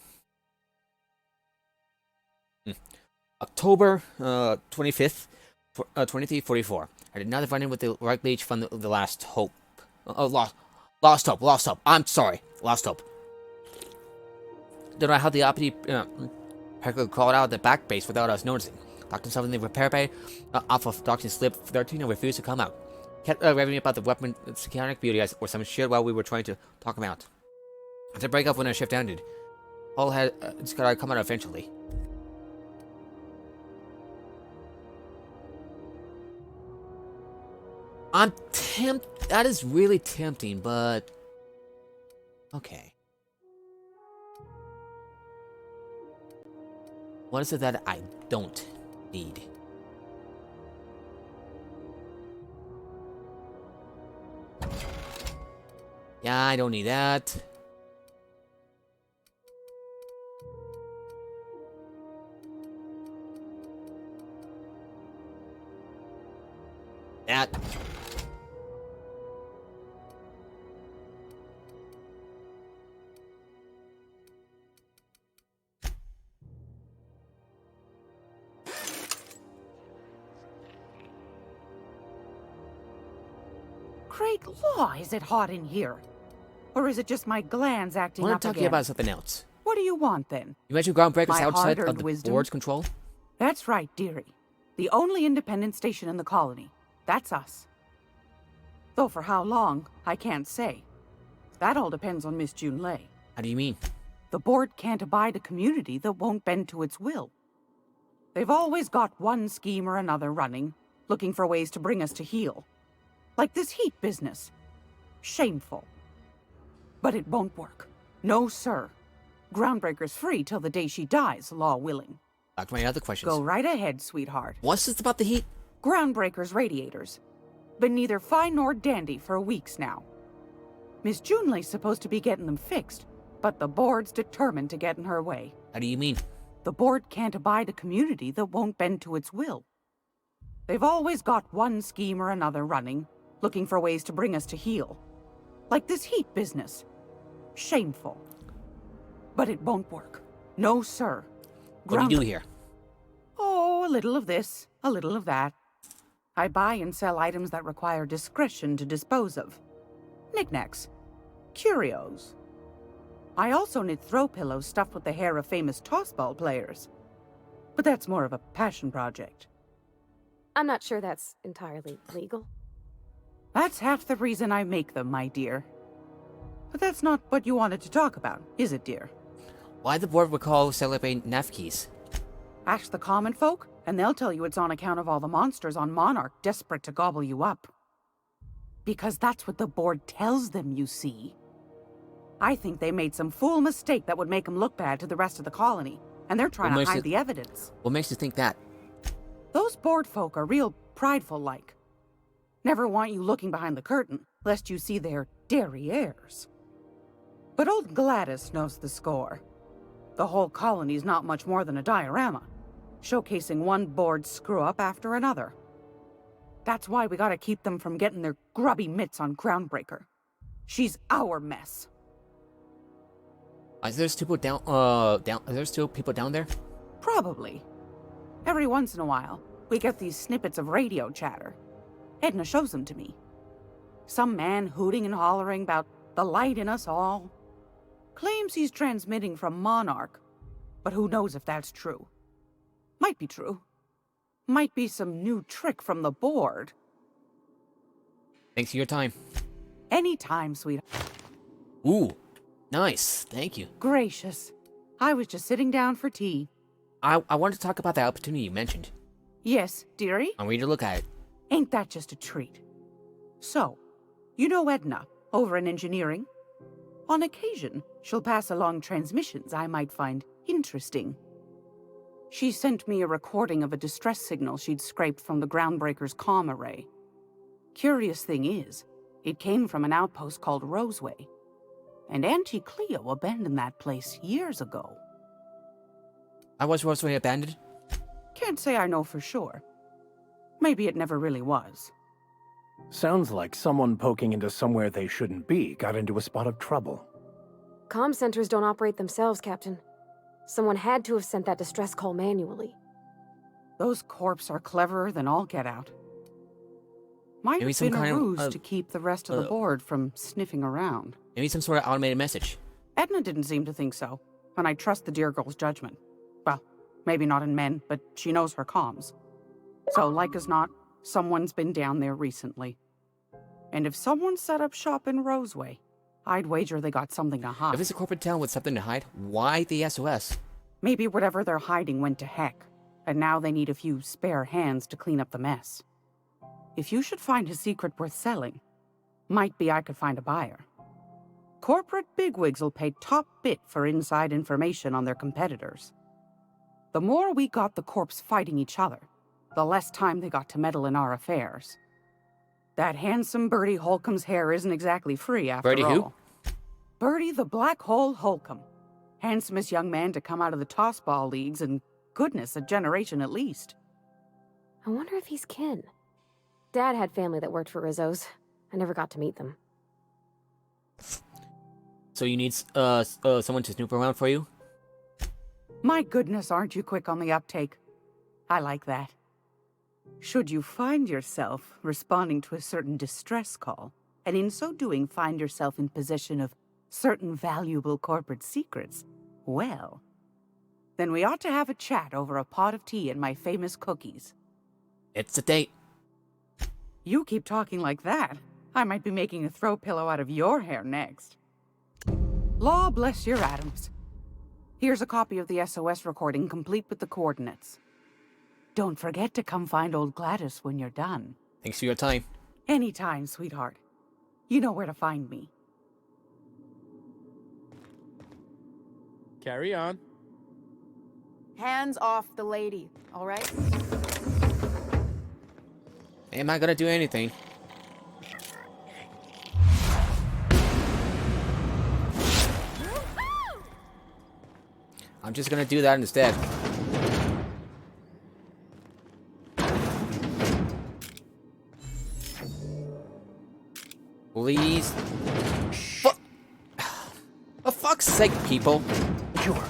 October 25th, 2344. I did not run in with the rug leech from the Last Hope. Lost Hope. I'm sorry. Lost Hope. Don't know how the Opti crawled out of the back base without us noticing. Locked himself in the repair bay off of Docking Slip 13 and refused to come out. Kept raving about the weapon psychotic beauty or some shit while we were trying to talk him out. I had to break up when our shift ended. All had just gotta come out eventually. That is really tempting, but okay. What is it that I don't need? Yeah, I don't need that. That. Great law, is it hot in here? Or is it just my glands I acting want up to talk to again? you about something else. What do you want, then? You mentioned Groundbreakers My outside hard-earned of the wisdom? board's control? That's right, dearie. The only independent station in the colony. That's us. Though for how long, I can't say. That all depends on Miss Junlei. How do you mean? The board can't abide a community that won't bend to its will. They've always got one scheme or another running, looking for ways to bring us to heel. Like this heat business. Shameful. But it won't work. No, sir. Groundbreaker's free till the day she dies, law willing. Back to my other questions. Go right ahead, sweetheart. What's this about the heat? Groundbreaker's radiators. Been neither fine nor dandy for weeks now. Miss Junlei's supposed to be getting them fixed, but the board's determined to get in her way. How do you mean? The board can't abide a community that won't bend to its will. They've always got one scheme or another running, looking for ways to bring us to heel. Like this heat business. Shameful. But it won't work. No, sir. What do you do here? Oh, a little of this, a little of that. I buy and sell items that require discretion to dispose of. Knickknacks. Curios. I also knit throw pillows stuffed with the hair of famous tossball players. But that's more of a passion project. I'm not sure that's entirely legal. That's half the reason I make them, my dear. But that's not what you wanted to talk about, is it, dear? Why the board would call celebrate Nafkeys? Ask the common folk, and they'll tell you it's on account of all the monsters on Monarch desperate to gobble you up. Because that's what the board tells them, you see. I think they made some fool mistake that would make them look bad to the rest of the colony, and they're trying to hide the evidence. What makes you think that? Those board folk are real prideful-like. Never want you looking behind the curtain, lest you see their derrieres. But old Gladys knows the score. The whole colony's not much more than a diorama, showcasing one board screw-up after another. That's why we gotta keep them from getting their grubby mitts on Groundbreaker. She's our mess. Is there still people are there still people down there? Probably. Every once in a while, we get these snippets of radio chatter. Edna shows them to me. Some man hooting and hollering about the light in us all. Claims he's transmitting from Monarch, but who knows if that's true. Might be true. Might be some new trick from the board. Thanks for your time. Anytime, sweetheart. Ooh, nice. Thank you. Gracious. I was just sitting down for tea. I wanted to talk about that opportunity you mentioned. Yes, dearie? I'm ready to look at it. Ain't that just a treat? So, you know Edna, over in engineering? On occasion, she'll pass along transmissions I might find interesting. She sent me a recording of a distress signal she'd scraped from the Groundbreaker's comm array. Curious thing is, it came from an outpost called Roseway. And Auntie Cleo abandoned that place years ago. I was Roseway abandoned? Can't say I know for sure. Maybe it never really was. Sounds like someone poking into somewhere they shouldn't be got into a spot of trouble. Comm centers don't operate themselves, Captain. Someone had to have sent that distress call manually. Those corps are cleverer than all get out. Might Maybe have some been a kind ruse of, to keep the rest of the board from sniffing around. Maybe some sort of automated message. Edna didn't seem to think so, and I trust the dear girl's judgment. Well, maybe not in men, but she knows her comms. So, like as not, someone's been down there recently. And if someone set up shop in Roseway, I'd wager they got something to hide. If it's a corporate town with something to hide, why the SOS? Maybe whatever they're hiding went to heck, and now they need a few spare hands to clean up the mess. If you should find a secret worth selling, might be I could find a buyer. Corporate bigwigs will pay top bit for inside information on their competitors. The more we got the corps fighting each other, the less time they got to meddle in our affairs. That handsome Bertie Holcomb's hair isn't exactly free, after all. Bertie who? Bertie the Black Hole Holcomb. Handsomest young man to come out of the tossball leagues in, goodness, a generation at least. I wonder if he's kin. Dad had family that worked for Rizzo's. I never got to meet them. So you need someone to snoop around for you? My goodness, aren't you quick on the uptake? I like that. Should you find yourself responding to a certain distress call, and in so doing find yourself in possession of certain valuable corporate secrets, well, then we ought to have a chat over a pot of tea and my famous cookies. It's a date. You keep talking like that, I might be making a throw pillow out of your hair next. Law bless your atoms. Here's a copy of the SOS recording, complete with the coordinates. Don't forget to come find old Gladys when you're done. Thanks for your time. Anytime, sweetheart. You know where to find me. Carry on. Hands off the lady, all right? Am I gonna do anything? I'm just gonna do that instead. Please. For fuck's sake, people. Sure.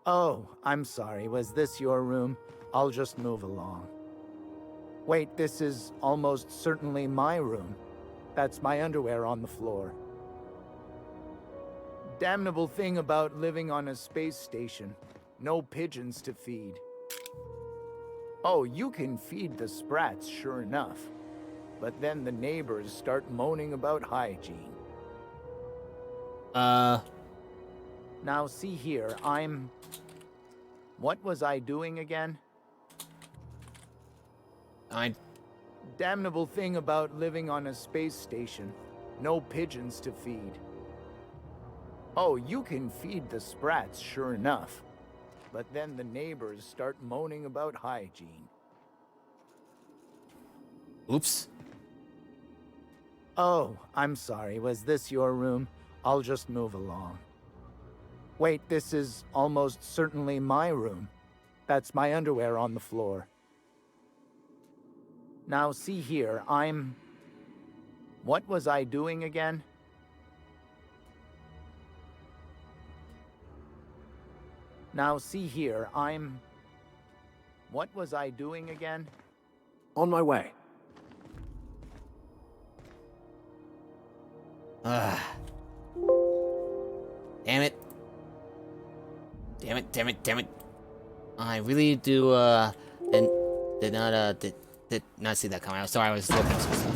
Oh, I'm sorry. Was this your room? I'll just move along. Wait, this is almost certainly my room. That's my underwear on the floor. Damnable thing about living on a space station. No pigeons to feed. Oh, you can feed the sprats, sure enough. But then the neighbors start moaning about hygiene. Now see here, What was I doing again? Damnable thing about living on a space station. No pigeons to feed. Oh, you can feed the sprats, sure enough. But then the neighbors start moaning about hygiene. Oops. Oh, I'm sorry. Was this your room? I'll just move along. Wait, this is almost certainly my room. That's my underwear on the floor. Now see here, What was I doing again? Now see here, What was I doing again? On my way. Damn it. Damn it. I really do, did not see that coming. I'm sorry, I was looking at some stuff.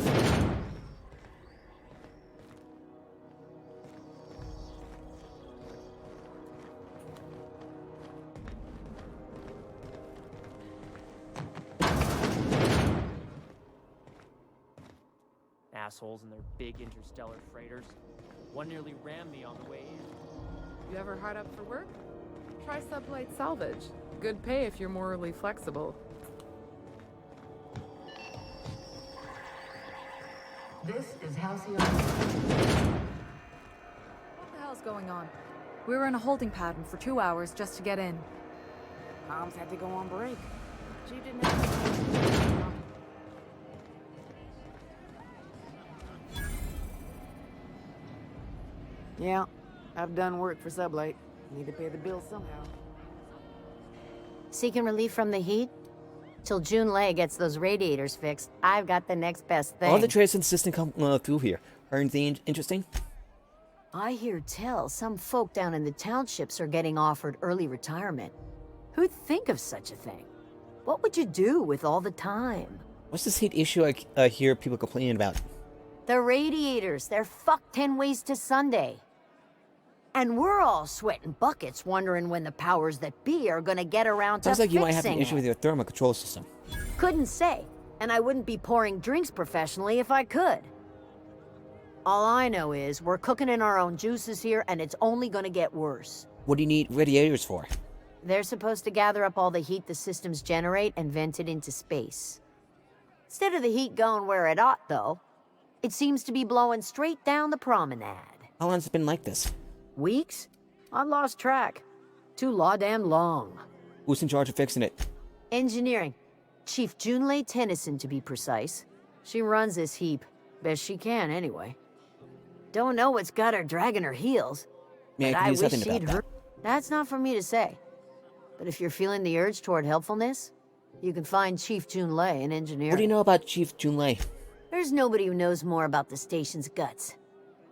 Assholes and their big interstellar freighters. One nearly rammed me on the way in. You ever hard up for work? Try sublight salvage. Good pay if you're morally flexible. This is Halcyon. What the hell's going on? We were in a holding pattern for 2 hours just to get in. Comms had to go on break. She didn't have Yeah, I've done work for Sublight. Need to pay the bill somehow. Seeking relief from the heat? Till June Lay gets those radiators fixed, I've got the next best thing. All the trades consistent come through here. Are anything interesting? I hear tell some folk down in the townships are getting offered early retirement. Who'd think of such a thing? What would you do with all the time? What's this heat issue I hear people complaining about? The radiators, they're fucked 10 ways to Sunday. And we're all sweating buckets wondering when the powers that be are gonna get around to Sounds like you might have an fixing issue with it. your thermal control system. Couldn't say, and I wouldn't be pouring drinks professionally if I could. All I know is we're cooking in our own juices here, and it's only gonna get worse. What do you need radiators for? They're supposed to gather up all the heat the systems generate and vent it into space. Instead of the heat going where it ought, though, It seems to be blowing straight down the promenade. How long has it been like this? Weeks? I lost track. Too law-damn long. Who's in charge of fixing it? Engineering. Chief Junlei Tennyson, to be precise. She runs this heap. Best she can, anyway. Don't know what's got her dragging her heels. Yeah, but I I could wish do something she'd about heard. That's not for me to say. But if you're feeling the urge toward helpfulness, you can find Chief Junlei in engineering. What do you know about Chief Junlei? There's nobody who knows more about the station's guts.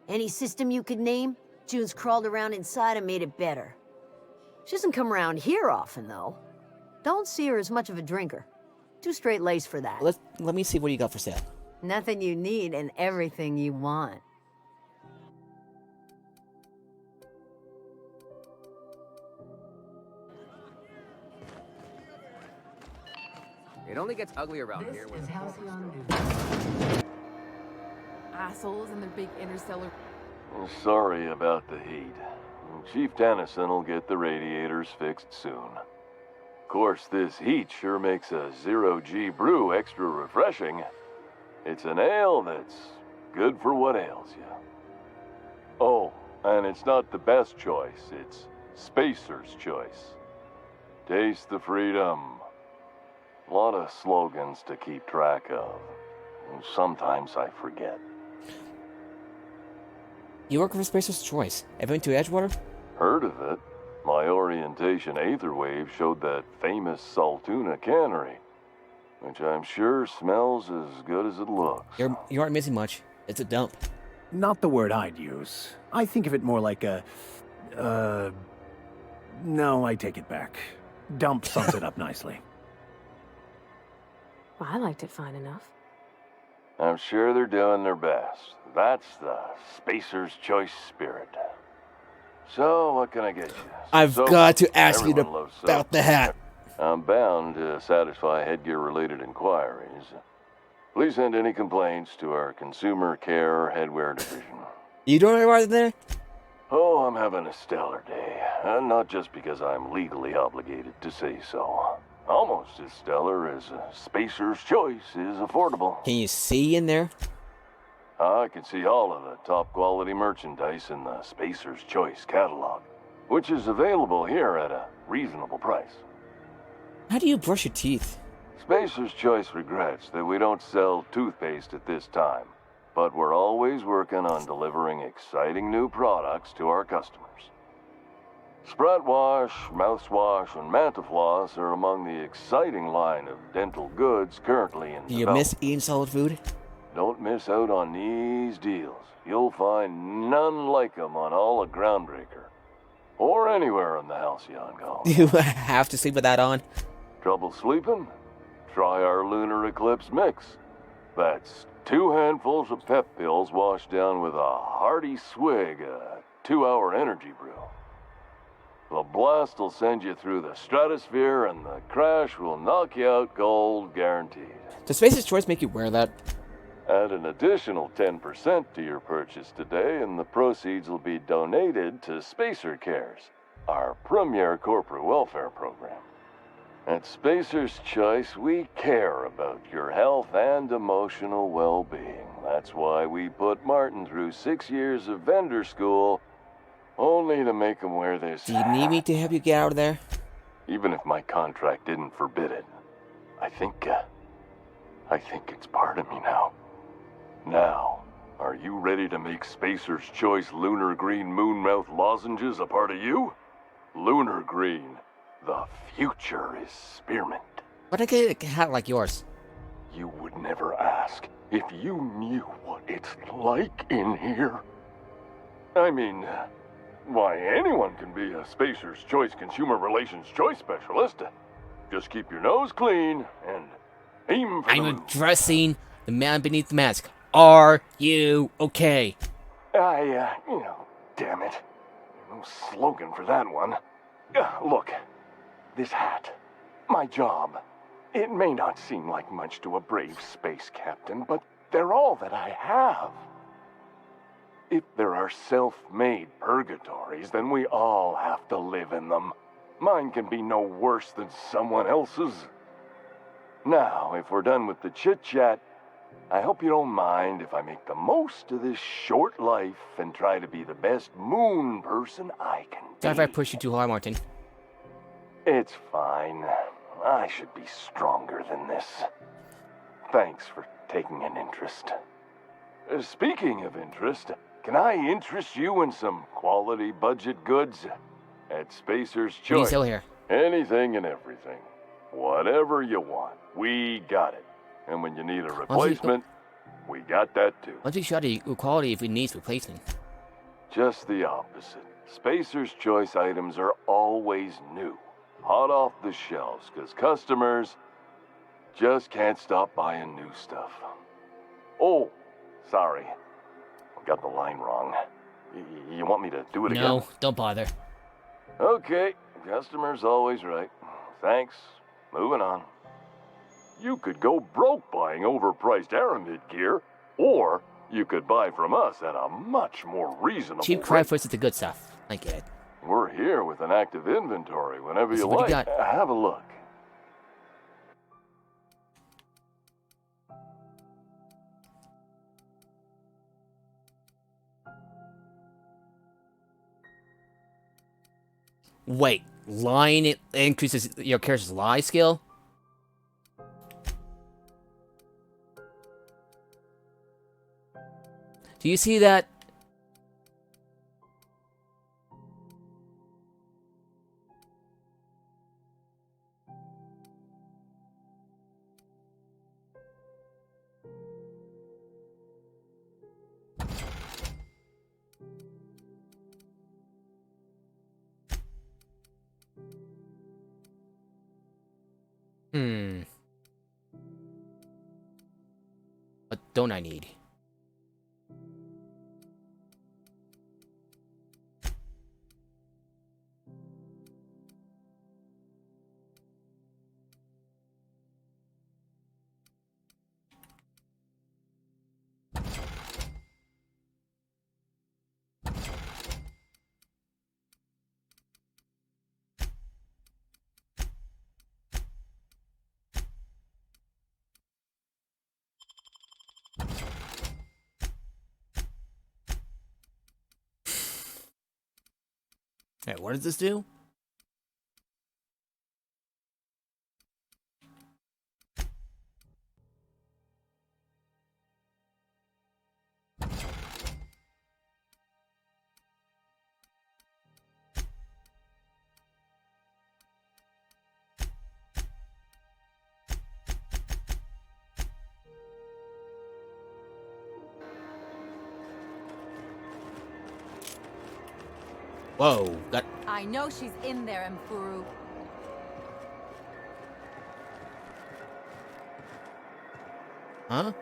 Any system you could name, June's crawled around inside and made it better. She doesn't come around here often, though. Don't see her as much of a drinker. Too straight-laced for that. Let me see what you got for sale. Nothing you need and everything you want. It only gets ugly around here when... Assholes and their big interstellar... Well, sorry about the heat. Chief Tennyson will get the radiators fixed soon. Of course, this heat sure makes a zero-G brew extra refreshing. It's an ale that's good for what ails you. Oh, and it's not the best choice, it's Spacer's choice. Taste the freedom. A lot of slogans to keep track of. Sometimes I forget. You work for Spacer's Choice. Ever been to Edgewater? Heard of it. My orientation aether wave showed that famous Saltuna cannery, which I'm sure smells as good as it looks. You aren't missing much. It's a dump. Not the word I'd use. I think of it more like a... No, I take it back. Dump sums it up nicely. Well, I liked it fine enough. I'm sure they're doing their best. That's the Spacer's Choice spirit. So, what can I get you? I've got to ask you about the hat. I'm bound to satisfy headgear-related inquiries. Please send any complaints to our Consumer Care Headwear Division. You doing all right there? Oh, I'm having a stellar day. And not just because I'm legally obligated to say so. Almost as stellar as Spacer's Choice is affordable. Can you see in there? I can see all of the top-quality merchandise in the Spacer's Choice catalog, which is available here at a reasonable price. How do you brush your teeth? Spacer's Choice regrets that we don't sell toothpaste at this time, but we're always working on delivering exciting new products to our customers. Sprat Wash, Mouthwash, and Mantafloss are among the exciting line of dental goods currently in Do you miss eating solid food? Don't miss out on these deals. You'll find none like them on all of Groundbreaker. Or anywhere in the Halcyon Colony. You have to sleep with that on? Trouble sleeping? Try our Lunar Eclipse Mix. That's 2 handfuls of pep pills washed down with a hearty swig of 2-hour energy brew. The blast will send you through the stratosphere and the crash will knock you out cold, guaranteed. Does Spacer's Choice make you wear that? Add an additional 10% to your purchase today and the proceeds will be donated to Spacer Cares, our premier corporate welfare program. At Spacer's Choice, we care about your health and emotional well-being. That's why we put Martin through 6 years of vendor school, only to make him wear this. Do you need me to help you get out of there? Even if my contract didn't forbid it, I think it's part of me now. Now, are you ready to make Spacer's Choice Lunar Green Moonmouth lozenges a part of you? Lunar Green, the future is spearmint. Why'd I get a hat like yours? You would never ask if you knew what it's like in here. I mean, why, anyone can be a Spacer's Choice Consumer Relations Choice Specialist. Just keep your nose clean and aim for I'm addressing the man beneath the mask. Are you okay? Damn it. No slogan for that one. Look, this hat, my job, it may not seem like much to a brave space captain, but they're all that I have. If there are self-made purgatories, then we all have to live in them. Mine can be no worse than someone else's. Now, if we're done with the chit-chat, I hope you don't mind if I make the most of this short life and try to be the best moon person I can be. Sorry if I pushed you too hard, Martin. It's fine. I should be stronger than this. Thanks for taking an interest. Speaking of interest, can I interest you in some quality budget goods? At Spacer's What do you Choice. sell here? Anything and everything. Whatever you want, we got it. And when you need a replacement, we got that too. Once we shot the quality if it needs replacement. Just the opposite. Spacer's Choice items are always new. Hot off the shelves, because customers just can't stop buying new stuff. Oh, sorry. I got the line wrong. You want me to do it again? No, don't bother. Okay, customer's always right. Thanks. Moving on. You could go broke buying overpriced Aramid gear, or you could buy from us at a much more reasonable Cheap crap versus the good stuff. I get it. We're here with an active inventory whenever you What do you like. got? Have a look. Wait, line increases your character's lie skill? Do you see that? What don't I need? Hey, what does this do? Whoa, that... I know she's in there, Mfuru. Huh?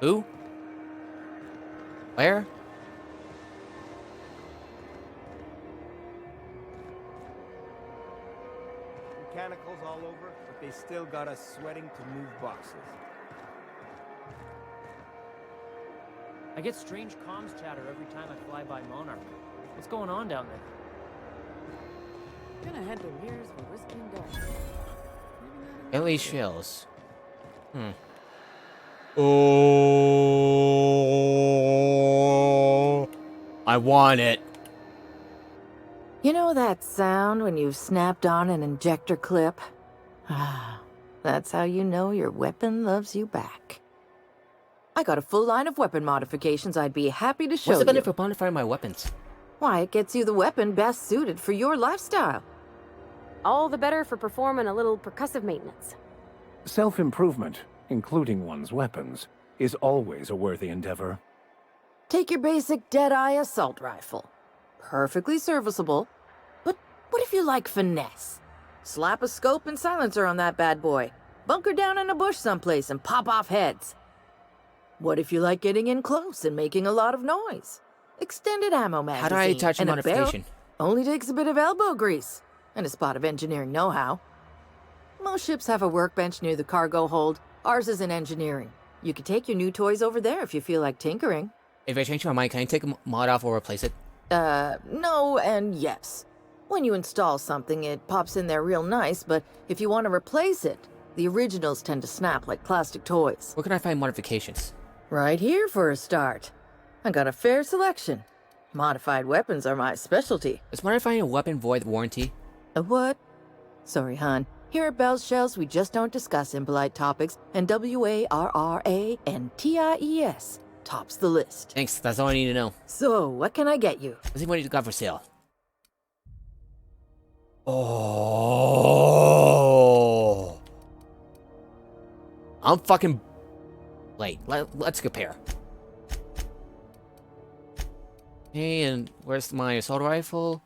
Who? Where? Mechanicals all over, but they still got us sweating to move boxes. I get strange comms chatter every time I fly by Monarch. What's going on down there? Gonna head to Weir's for whiskey and donuts. LA shells. Oh, I want it. You know that sound when you've snapped on an injector clip? Ah, that's how you know your weapon loves you back. I got a full line of weapon modifications I'd be happy to show you. What's the benefit of modifying my weapons? Why, it gets you the weapon best suited for your lifestyle. All the better for performing a little percussive maintenance. Self-improvement, including one's weapons, is always a worthy endeavor. Take your basic Deadeye assault rifle. Perfectly serviceable. But what if you like finesse? Slap a scope and silencer on that bad boy. Bunker down in a bush someplace and pop off heads. What if you like getting in close and making a lot of noise? Extended ammo magazine. How do I attach a and modification? barrel only takes a bit of elbow grease and a spot of engineering know-how. Most ships have a workbench near the cargo hold. Ours is in engineering. You could take your new toys over there if you feel like tinkering. If I change my mind, can I take a mod off or replace it? No and yes. When you install something, it pops in there real nice, but if you want to replace it, The originals tend to snap like plastic toys. Where can I find modifications? Right here for a start. I got a fair selection. Modified weapons are my specialty. Is modifying a weapon void warranty? A what? Sorry, hon. Here at Bell's Shells, we just don't discuss impolite topics, and WARRANTIES tops the list. Thanks, that's all I need to know. So, what can I get you? Let's see what you got for sale. Oh, I'm fucking late. Let's compare. Hey, and where's my assault rifle?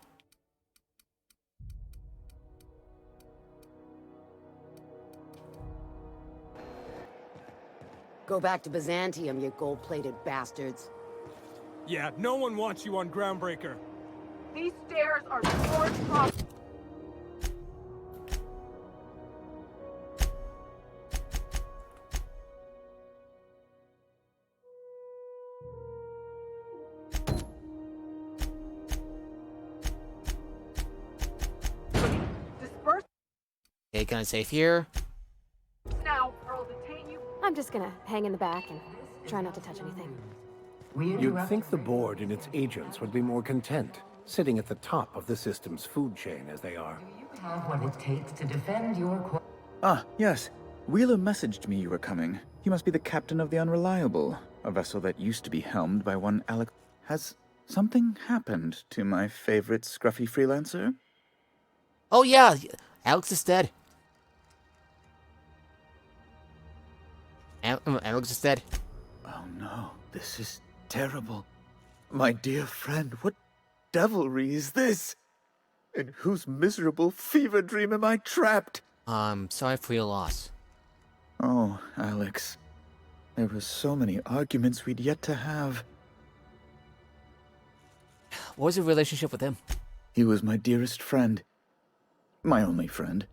Go back to Byzantium, you gold-plated bastards. Yeah, no one wants you on Groundbreaker. These stairs are your problem. Disperse Okay, can I save here? now, or I'll detain you. I'm just gonna hang in the back and try not to touch anything. You'd think the board and its agents would be more content, sitting at the top of the system's food chain as they are. Have what it takes to defend your... Ah, yes. Wheeler messaged me you were coming. He must be the captain of the Unreliable, a vessel that used to be helmed by one Alex... Has something happened to my favorite scruffy freelancer? Oh yeah, Alex is dead. Alex is dead. Oh no, this is terrible. My dear friend, what devilry is this? In whose miserable fever dream am I trapped? Sorry for your loss. Oh, Alex. There were so many arguments we'd yet to have. What was your relationship with him? He was my dearest friend. My only friend.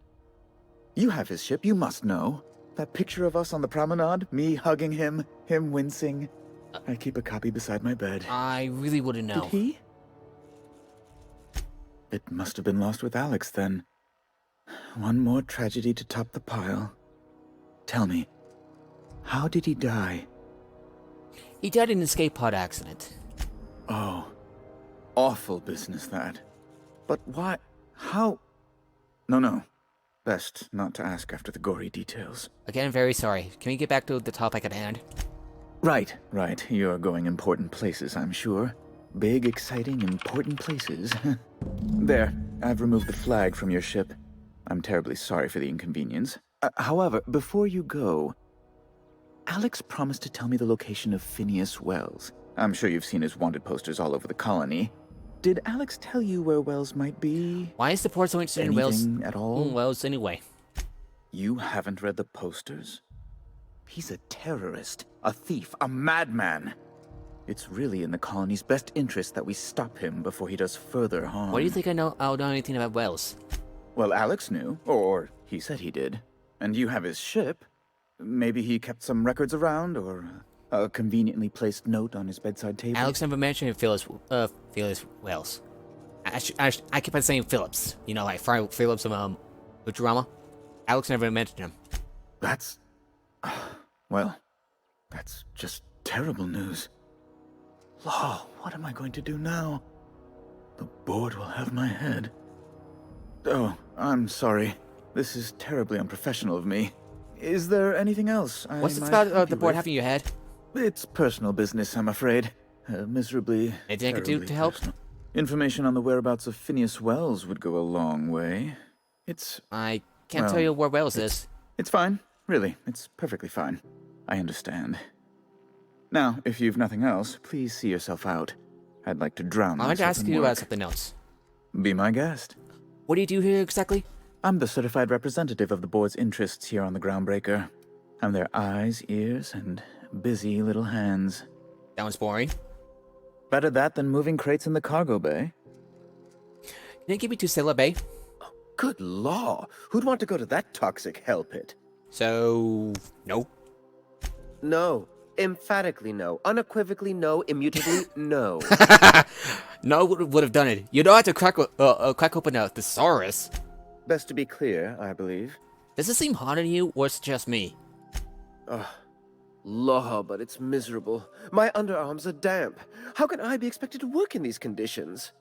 You have his ship, you must know. That picture of us on the promenade, me hugging him, him wincing. I keep a copy beside my bed. I really wouldn't know. Did he? It must have been lost with Alex, then. One more tragedy to top the pile. Tell me, how did he die? He died in an escape pod accident. Oh, awful business, that. But why? How? No. Best not to ask after the gory details. Again, very sorry. Can we get back to the topic at hand? Right. You're going important places, I'm sure. Big, exciting, important places. There, I've removed the flag from your ship. I'm terribly sorry for the inconvenience. However, before you go, Alex promised to tell me the location of Phineas Wells. I'm sure you've seen his wanted posters all over the colony. Did Alex tell you where Wells might be? Why is the port so interested in Wells? Anything at all? Wells anyway. You haven't read the posters? He's a terrorist, a thief, a madman. It's really in the colony's best interest that we stop him before he does further harm. Why do you think I know anything about Wells? Well, Alex knew, or he said he did. And you have his ship. Maybe he kept some records around, or a conveniently placed note on his bedside table. Alex never mentioned Phyllis Wells. I keep on saying Phillips. You know, like Phillips from Futurama. Alex never mentioned him. That's... well, that's just terrible news. Law, what am I going to do now? The board will have my head. Oh, I'm sorry. This is terribly unprofessional of me. Is there anything else I What's it might about help the you board with? having your head? It's personal business, I'm afraid. Miserably. Anything I could do to help? Personal. Information on the whereabouts of Phineas Wells would go a long way. I can't tell you where Wells is. It's fine. Really, it's perfectly fine. I understand. Now, if you've nothing else, please see yourself out. I'd like to drown I want to myself ask in you work. about something else. Be my guest. What do you do here exactly? I'm the certified representative of the board's interests here on the Groundbreaker. I'm their eyes, ears, and busy little hands. Sounds boring. Better that than moving crates in the cargo bay. Can you give me to Sailor Bay? Good law! Who'd want to go to that toxic hell pit? So... no? No. Emphatically no. Unequivocally no. Immutably no. No would have done it. You don't have to crack open a thesaurus. Best to be clear, I believe. Does it seem hot on you, or is it just me? Ugh. Law, but it's miserable. My underarms are damp. How can I be expected to work in these conditions?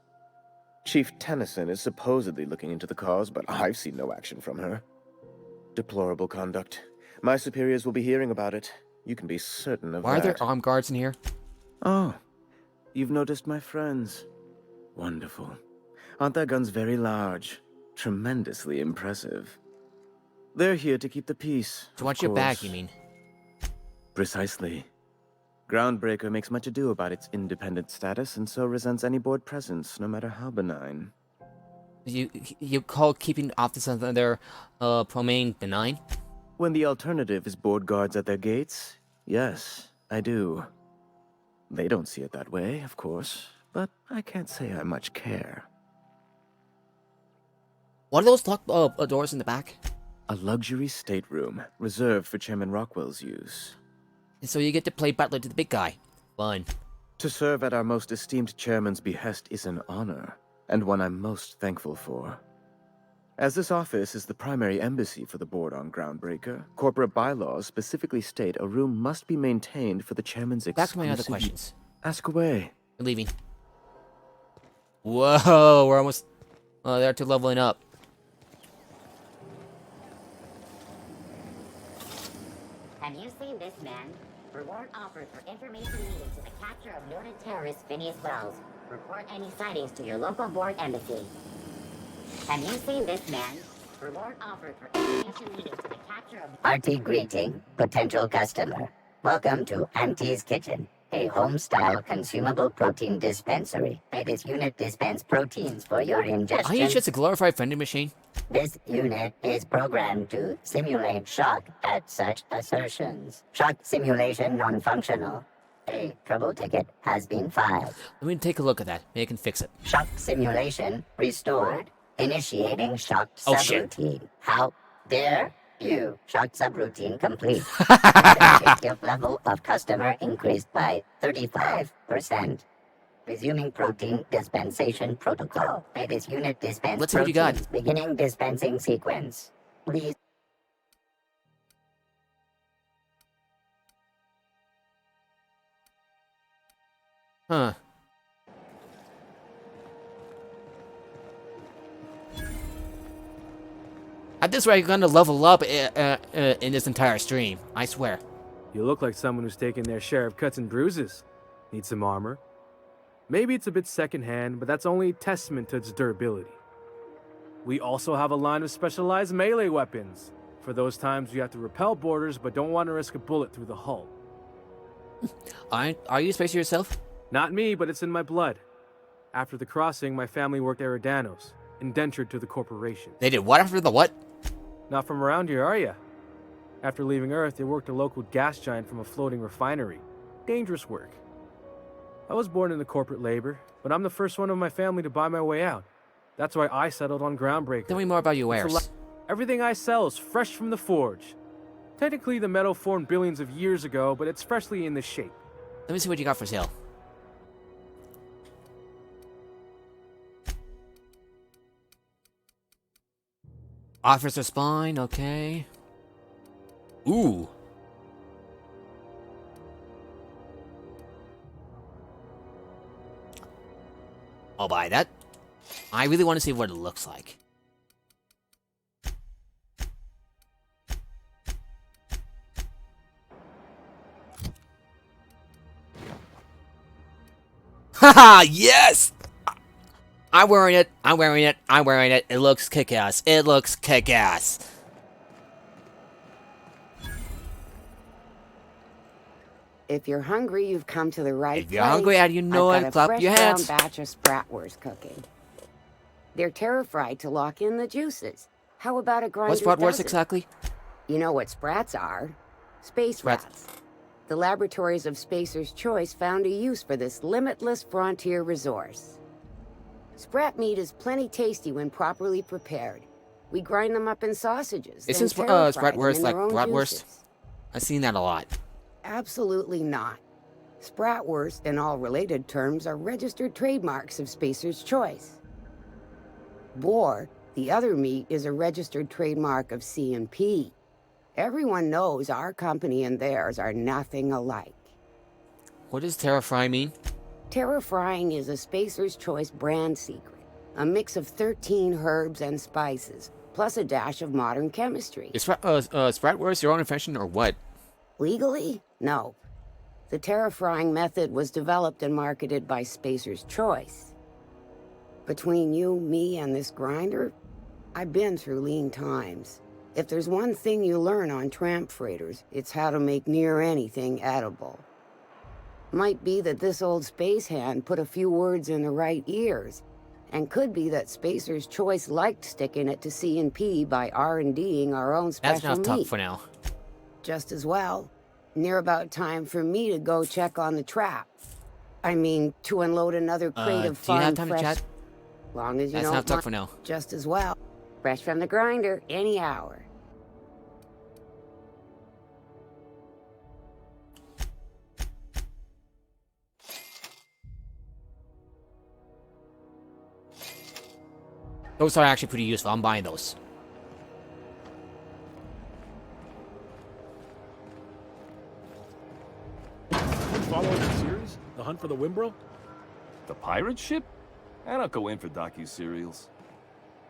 Chief Tennyson is supposedly looking into the cause, but I've seen no action from her. Deplorable conduct. My superiors will be hearing about it. You can be certain of Why that. are there armed guards in here? Oh, you've noticed my friends. Wonderful. Aren't their guns very large? Tremendously impressive. They're here to keep the peace. To watch your back, you mean? Precisely. Groundbreaker makes much ado about its independent status and so resents any board presence, no matter how benign. You call keeping officers on their domain benign? When the alternative is board guards at their gates, yes, I do. They don't see it that way, of course, but I can't say I much care. What are those locked doors in the back? A luxury stateroom, reserved for Chairman Rockwell's use. And so you get to play butler to the big guy. Fun. To serve at our most esteemed chairman's behest is an honor, and one I'm most thankful for. As this office is the primary embassy for the board on Groundbreaker, corporate bylaws specifically state a room must be maintained for the chairman's exclusive... Back to my other questions. Ask away. We're leaving. Whoa, we're almost there to leveling up. Have you seen this man? Reward offered for information needed to the capture of noted terrorist Phineas Wells. Report any sightings to your local board embassy. Have you seen this man? Reward offered for information needed to the capture of... Hearty greeting, potential customer. Welcome to Auntie's Kitchen, a home-style consumable protein dispensary. May this unit dispense proteins for your ingestion. Are you just a glorified vending machine? This unit is programmed to simulate shock at such assertions. Shock simulation non-functional. A trouble ticket has been filed. Let me take a look at that. Maybe I can fix it. Shock simulation restored. Initiating shock subroutine. How dare you? Shock subroutine complete. Objective level of customer increased by 35%. Resuming protein dispensation protocol. May this unit dispense Let's see what you got. Beginning dispensing sequence. Please. Huh. At this rate, you're gonna level up in this entire stream. I swear. You look like someone who's taken their share of cuts and bruises. Need some armor? Maybe it's a bit secondhand, but that's only a testament to its durability. We also have a line of specialized melee weapons, for those times you have to repel boarders but don't want to risk a bullet through the hull. Are you a spacer yourself? Not me, but it's in my blood. After the crossing, my family worked Eridanos, indentured to the corporation. They did what after the what? Not from around here, are ya? After leaving Earth, they worked a local gas giant from a floating refinery. Dangerous work. I was born into corporate labor, but I'm the first one of my family to buy my way out. That's why I settled on Groundbreaker. Tell me more about your wares. Everything I sell is fresh from the forge. Technically, the metal formed billions of years ago, but it's freshly in this shape. Let me see what you got for sale. Officer spine, okay. Ooh. I'll buy that. I really want to see what it looks like. Haha, yes! I'm wearing it, I'm wearing it, I'm wearing it. It looks kick-ass. It looks kick-ass. If you're hungry, you've come to the right place. If you're hungry, how do you know it? Clap your hands. I've got a fresh batch of spratwurst cooking. They're terra-fried to lock in the juices. How about a grinder's What's bratwurst dozen? exactly? You know what sprats are. Space rats. The laboratories of Spacer's Choice found a use for this limitless frontier resource. Sprat meat is plenty tasty when properly prepared. We grind them up in sausages. Isn't spratwurst like bratwurst? I've seen that a lot. Absolutely not. Spratwurst and all related terms are registered trademarks of Spacer's Choice. Boar The other meat is a registered trademark of C&P. Everyone knows our company and theirs are nothing alike. What does Terra Fry mean? Terra Frying is a Spacer's Choice brand secret. A mix of 13 herbs and spices, plus a dash of modern chemistry. Is Spratwurst your own invention or what? Legally? No. The Terra Frying method was developed and marketed by Spacer's Choice. Between you, me, and this grinder, I've been through lean times. If there's one thing you learn on tramp freighters, it's how to make near anything edible. Might be that this old space hand put a few words in the right ears, and could be that Spacer's Choice liked sticking it to C&P by R&D'ing our own special That's enough talk meat. for now. Just as well. Near about time for me to go check on the trap. I mean, to unload another crate of do you have farm time to fresh. chat? Long as you That's don't enough talk mind. for now. Just as well. Fresh from the grinder, any hour. Those are actually pretty useful. I'm buying those. Following that series? The Hunt for the Wimbro? The pirate ship? I don't go in for docu-serials.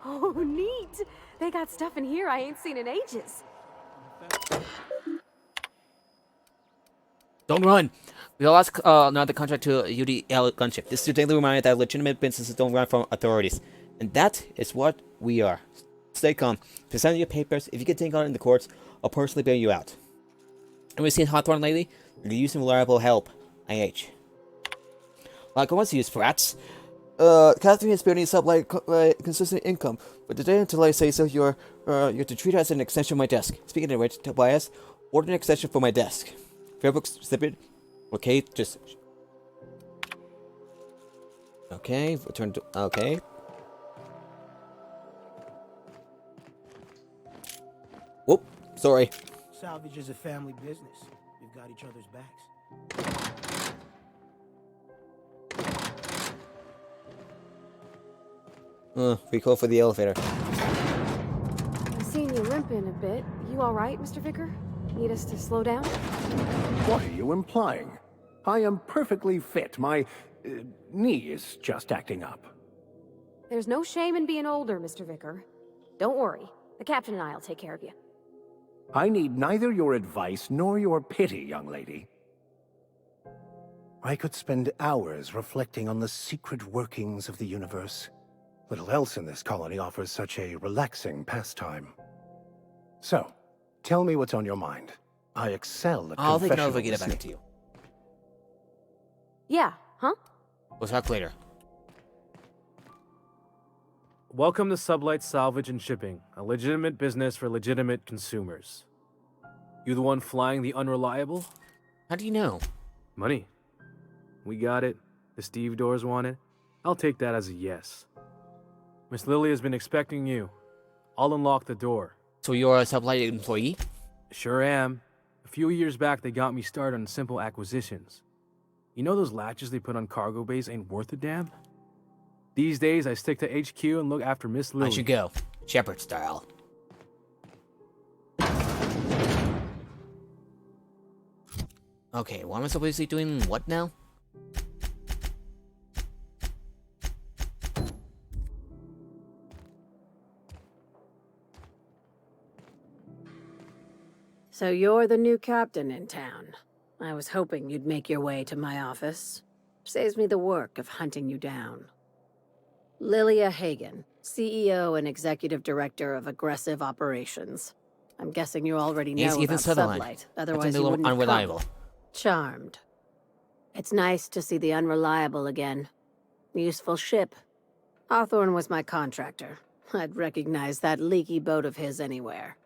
Oh, neat. They got stuff in here I ain't seen in ages. Don't run! We lost another contract to UDL gunship. This is a daily reminder that legitimate businesses don't run from authorities. And that is what we are. Stay calm. Present your papers. If you get taken on in the courts, I'll personally bail you out. And we've seen Hawthorne lately? You're using reliable help. IH. Like I once used, rats. Catherine is building up like consistent income, but today until I say so, you're to treat her as an extension of my desk. Speaking of which, Tobias, order an extension for my desk. Fairbooks snippet. Okay, just. Okay, return to. Okay. Whoop, sorry. Salvage is a family business. We've got each other's backs. Free call for the elevator. I've seen you limping a bit. You all right, Mr. Vicker? Need us to slow down? What are you implying? I am perfectly fit. My knee is just acting up. There's no shame in being older, Mr. Vicker. Don't worry. The captain and I'll take care of you. I need neither your advice nor your pity, young lady. I could spend hours reflecting on the secret workings of the universe. Little else in this colony offers such a relaxing pastime. So, tell me what's on your mind. I excel at I'll take confessional another get it back listening. to you. Yeah, huh? We'll talk later. Welcome to Sublight Salvage and Shipping, a legitimate business for legitimate consumers. You the one flying the unreliable? How do you know? Money. We got it. The Steve Doors want it. I'll take that as a yes. Miss Lily has been expecting you. I'll unlock the door. So you're a Sublight employee? Sure am. A few years back, they got me started on simple acquisitions. You know those latches they put on cargo bays ain't worth a damn? These days, I stick to HQ and look after Miss Lily. I should go. Shepherd style. Okay, what am I supposed to be doing what now? So you're the new captain in town. I was hoping you'd make your way to my office. Saves me the work of hunting you down. Lilia Hagen, CEO and Executive Director of Aggressive Operations. I'm guessing you already know Yes, Ethan about Sutherland. Sublight, That's otherwise a you little wouldn't have unreliable. come. Charmed. It's nice to see the unreliable again. Useful ship. Hawthorne was my contractor. I'd recognize that leaky boat of his anywhere.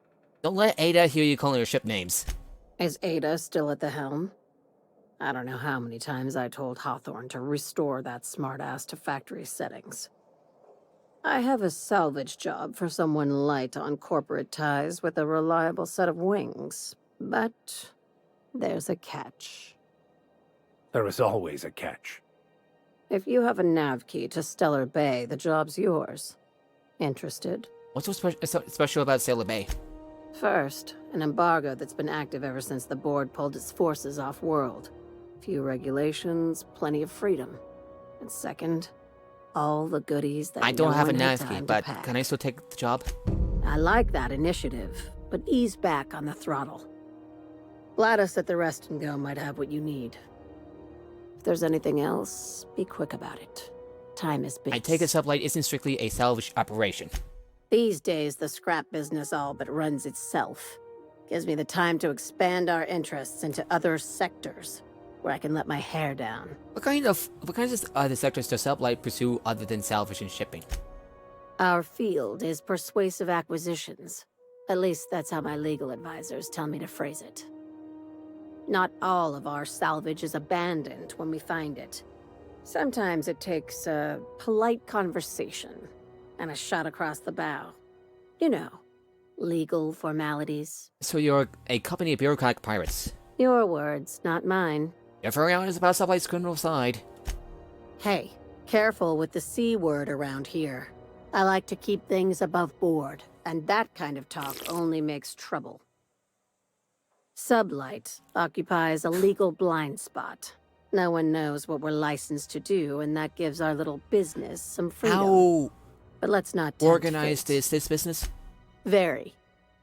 Don't let Ada hear you calling her ship names. Is Ada still at the helm? I don't know how many times I told Hawthorne to restore that smartass to factory settings. I have a salvage job for someone light on corporate ties with a reliable set of wings. But there's a catch. There is always a catch. If you have a nav key to Stellar Bay, the job's yours. Interested? What's so special about Sailor Bay? First, an embargo that's been active ever since the board pulled its forces off-world. Few regulations, plenty of freedom. And second, all the goodies that I don't no have a one had Nasky, time to but pack. can I still take the job? I like that initiative, but ease back on the throttle. Gladys at the Rest and Go might have what you need. If there's anything else, be quick about it. Time is bits. I take it Sublight isn't strictly a salvage operation. These days, the scrap business all but runs itself. Gives me the time to expand our interests into other sectors, where I can let my hair down. What kinds of other sectors does Sublight pursue other than salvage and shipping? Our field is persuasive acquisitions. At least that's how my legal advisors tell me to phrase it. Not all of our salvage is abandoned when we find it. Sometimes it takes a polite conversation and a shot across the bow. You know, legal formalities. So you're a company of bureaucratic pirates. Your words, not mine. You're very honest about Sublight's criminal side. Hey, careful with the C word around here. I like to keep things above board, and that kind of talk only makes trouble. Sublight occupies a legal blind spot. No one knows what we're licensed to do, and that gives our little business some freedom. How But let's not organized is this business? Very.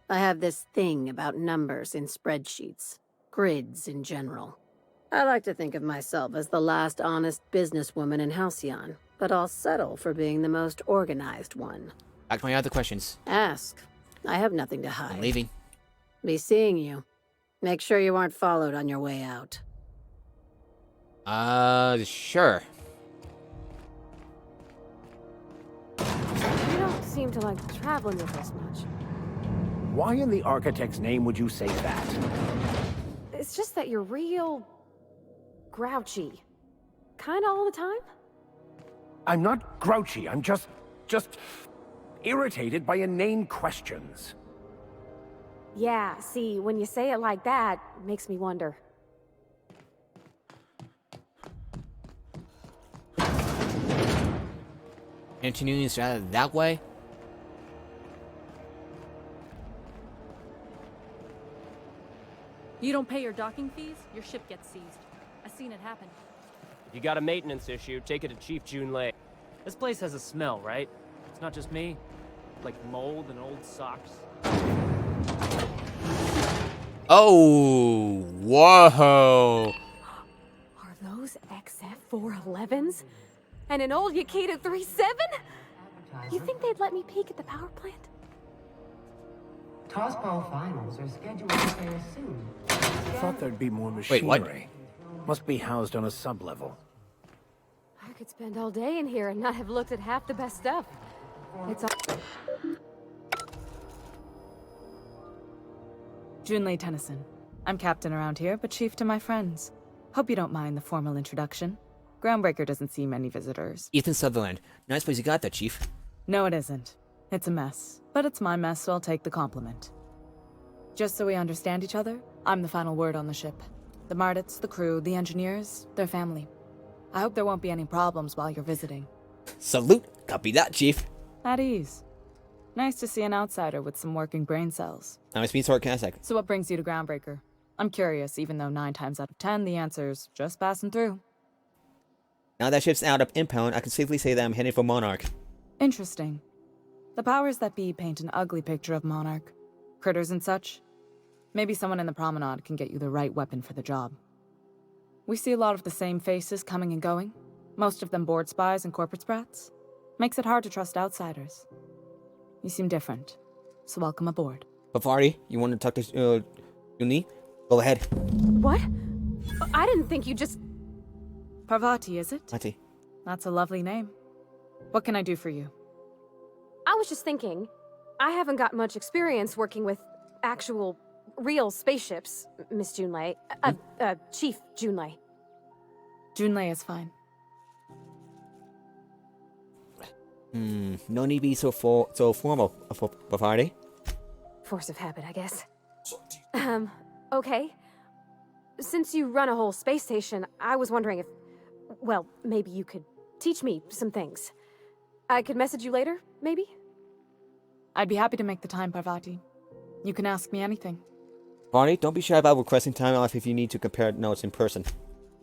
I have this thing about numbers in spreadsheets. Grids in general. I like to think of myself as the last honest businesswoman in Halcyon, but I'll settle for being the most organized one. Back to my other questions. Ask. I have nothing to hide. I'm leaving. Be seeing you. Make sure you aren't followed on your way out. Sure. You don't seem to like traveling with us much. Why in the architect's name would you say that? It's just that you're real grouchy. Kinda all the time? I'm not grouchy, I'm just irritated by inane questions. Yeah, see, when you say it like that, it makes me wonder. Continuing that way? You don't pay your docking fees, your ship gets seized. I've seen it happen. If you got a maintenance issue, take it to Chief Junlei. This place has a smell, right? It's not just me. Like mold and old socks. Oh, whoa. Are those XF411s? And an old Yakita 37? You think they'd let me peek at the power plant? Tossball finals are scheduled to air soon. I thought there'd be more Wait, what? machinery. Must be housed on a sub-level. I could spend all day in here and not have looked at half the best stuff. It's all... Junlei Tennyson. I'm captain around here, but chief to my friends. Hope you don't mind the formal introduction. Groundbreaker doesn't see many visitors. Ethan Sutherland. Nice place you got that, Chief. No, it isn't. It's a mess. But it's my mess, so I'll take the compliment. Just so we understand each other, I'm the final word on the ship. The Mardits, the crew, the engineers, their family. I hope there won't be any problems while you're visiting. Salute. Copy that, Chief. At ease. Nice to see an outsider with some working brain cells. I was being sarcastic. So what brings you to Groundbreaker? I'm curious, even though 9 times out of 10 the answer's just passing through. Now that ship's out of impound, I can safely say that I'm headed for Monarch. Interesting. The powers that be paint an ugly picture of Monarch. Critters and such. Maybe someone in the promenade can get you the right weapon for the job. We see a lot of the same faces coming and going. Most of them board spies and corporate sprats. Makes it hard to trust outsiders. You seem different, so welcome aboard. Bavari, you want to talk to Uni? Go ahead. What? I didn't think you just... Parvati, is it? Parvati. That's a lovely name. What can I do for you? I was just thinking, I haven't got much experience working with actual, real spaceships, Miss Junlei. Chief Junlei. Junlei is fine. No need to be so formal, Bavari. Force of habit, I guess. Okay. Since you run a whole space station, I was wondering if... Well, maybe you could teach me some things. I could message you later, maybe? I'd be happy to make the time, Parvati. You can ask me anything. Barney, don't be shy about requesting time off if you need to compare notes in person.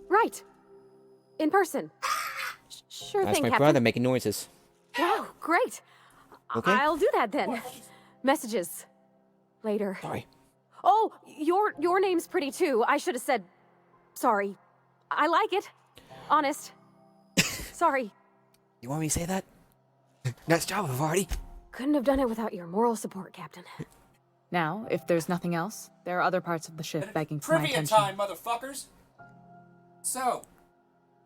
Right. In person. Sure That's thing, my Captain. brother making noises. Wow, great. Okay. I'll do that then. Messages. Later. Sorry. Oh, your name's pretty too. I should have said sorry. I like it. Honest. Sorry. You want me to say that? Nice job, Vardy. Couldn't have done it without your moral support, Captain. Now, if there's nothing else, there are other parts of the ship begging for my Trivia attention. time, motherfuckers! So,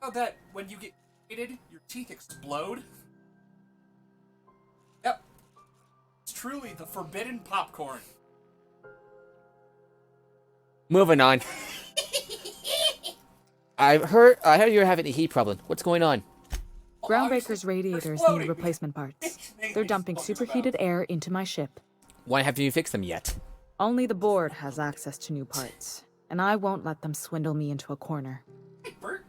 know that when you get heated, your teeth explode? Yep. It's truly the forbidden popcorn. Moving on. I heard you're having a heat problem. What's going on? Groundbreaker's radiators need replacement parts. They're dumping superheated air into my ship. Why haven't you fixed them yet? Only the board has access to new parts, and I won't let them swindle me into a corner. Hey, Bert!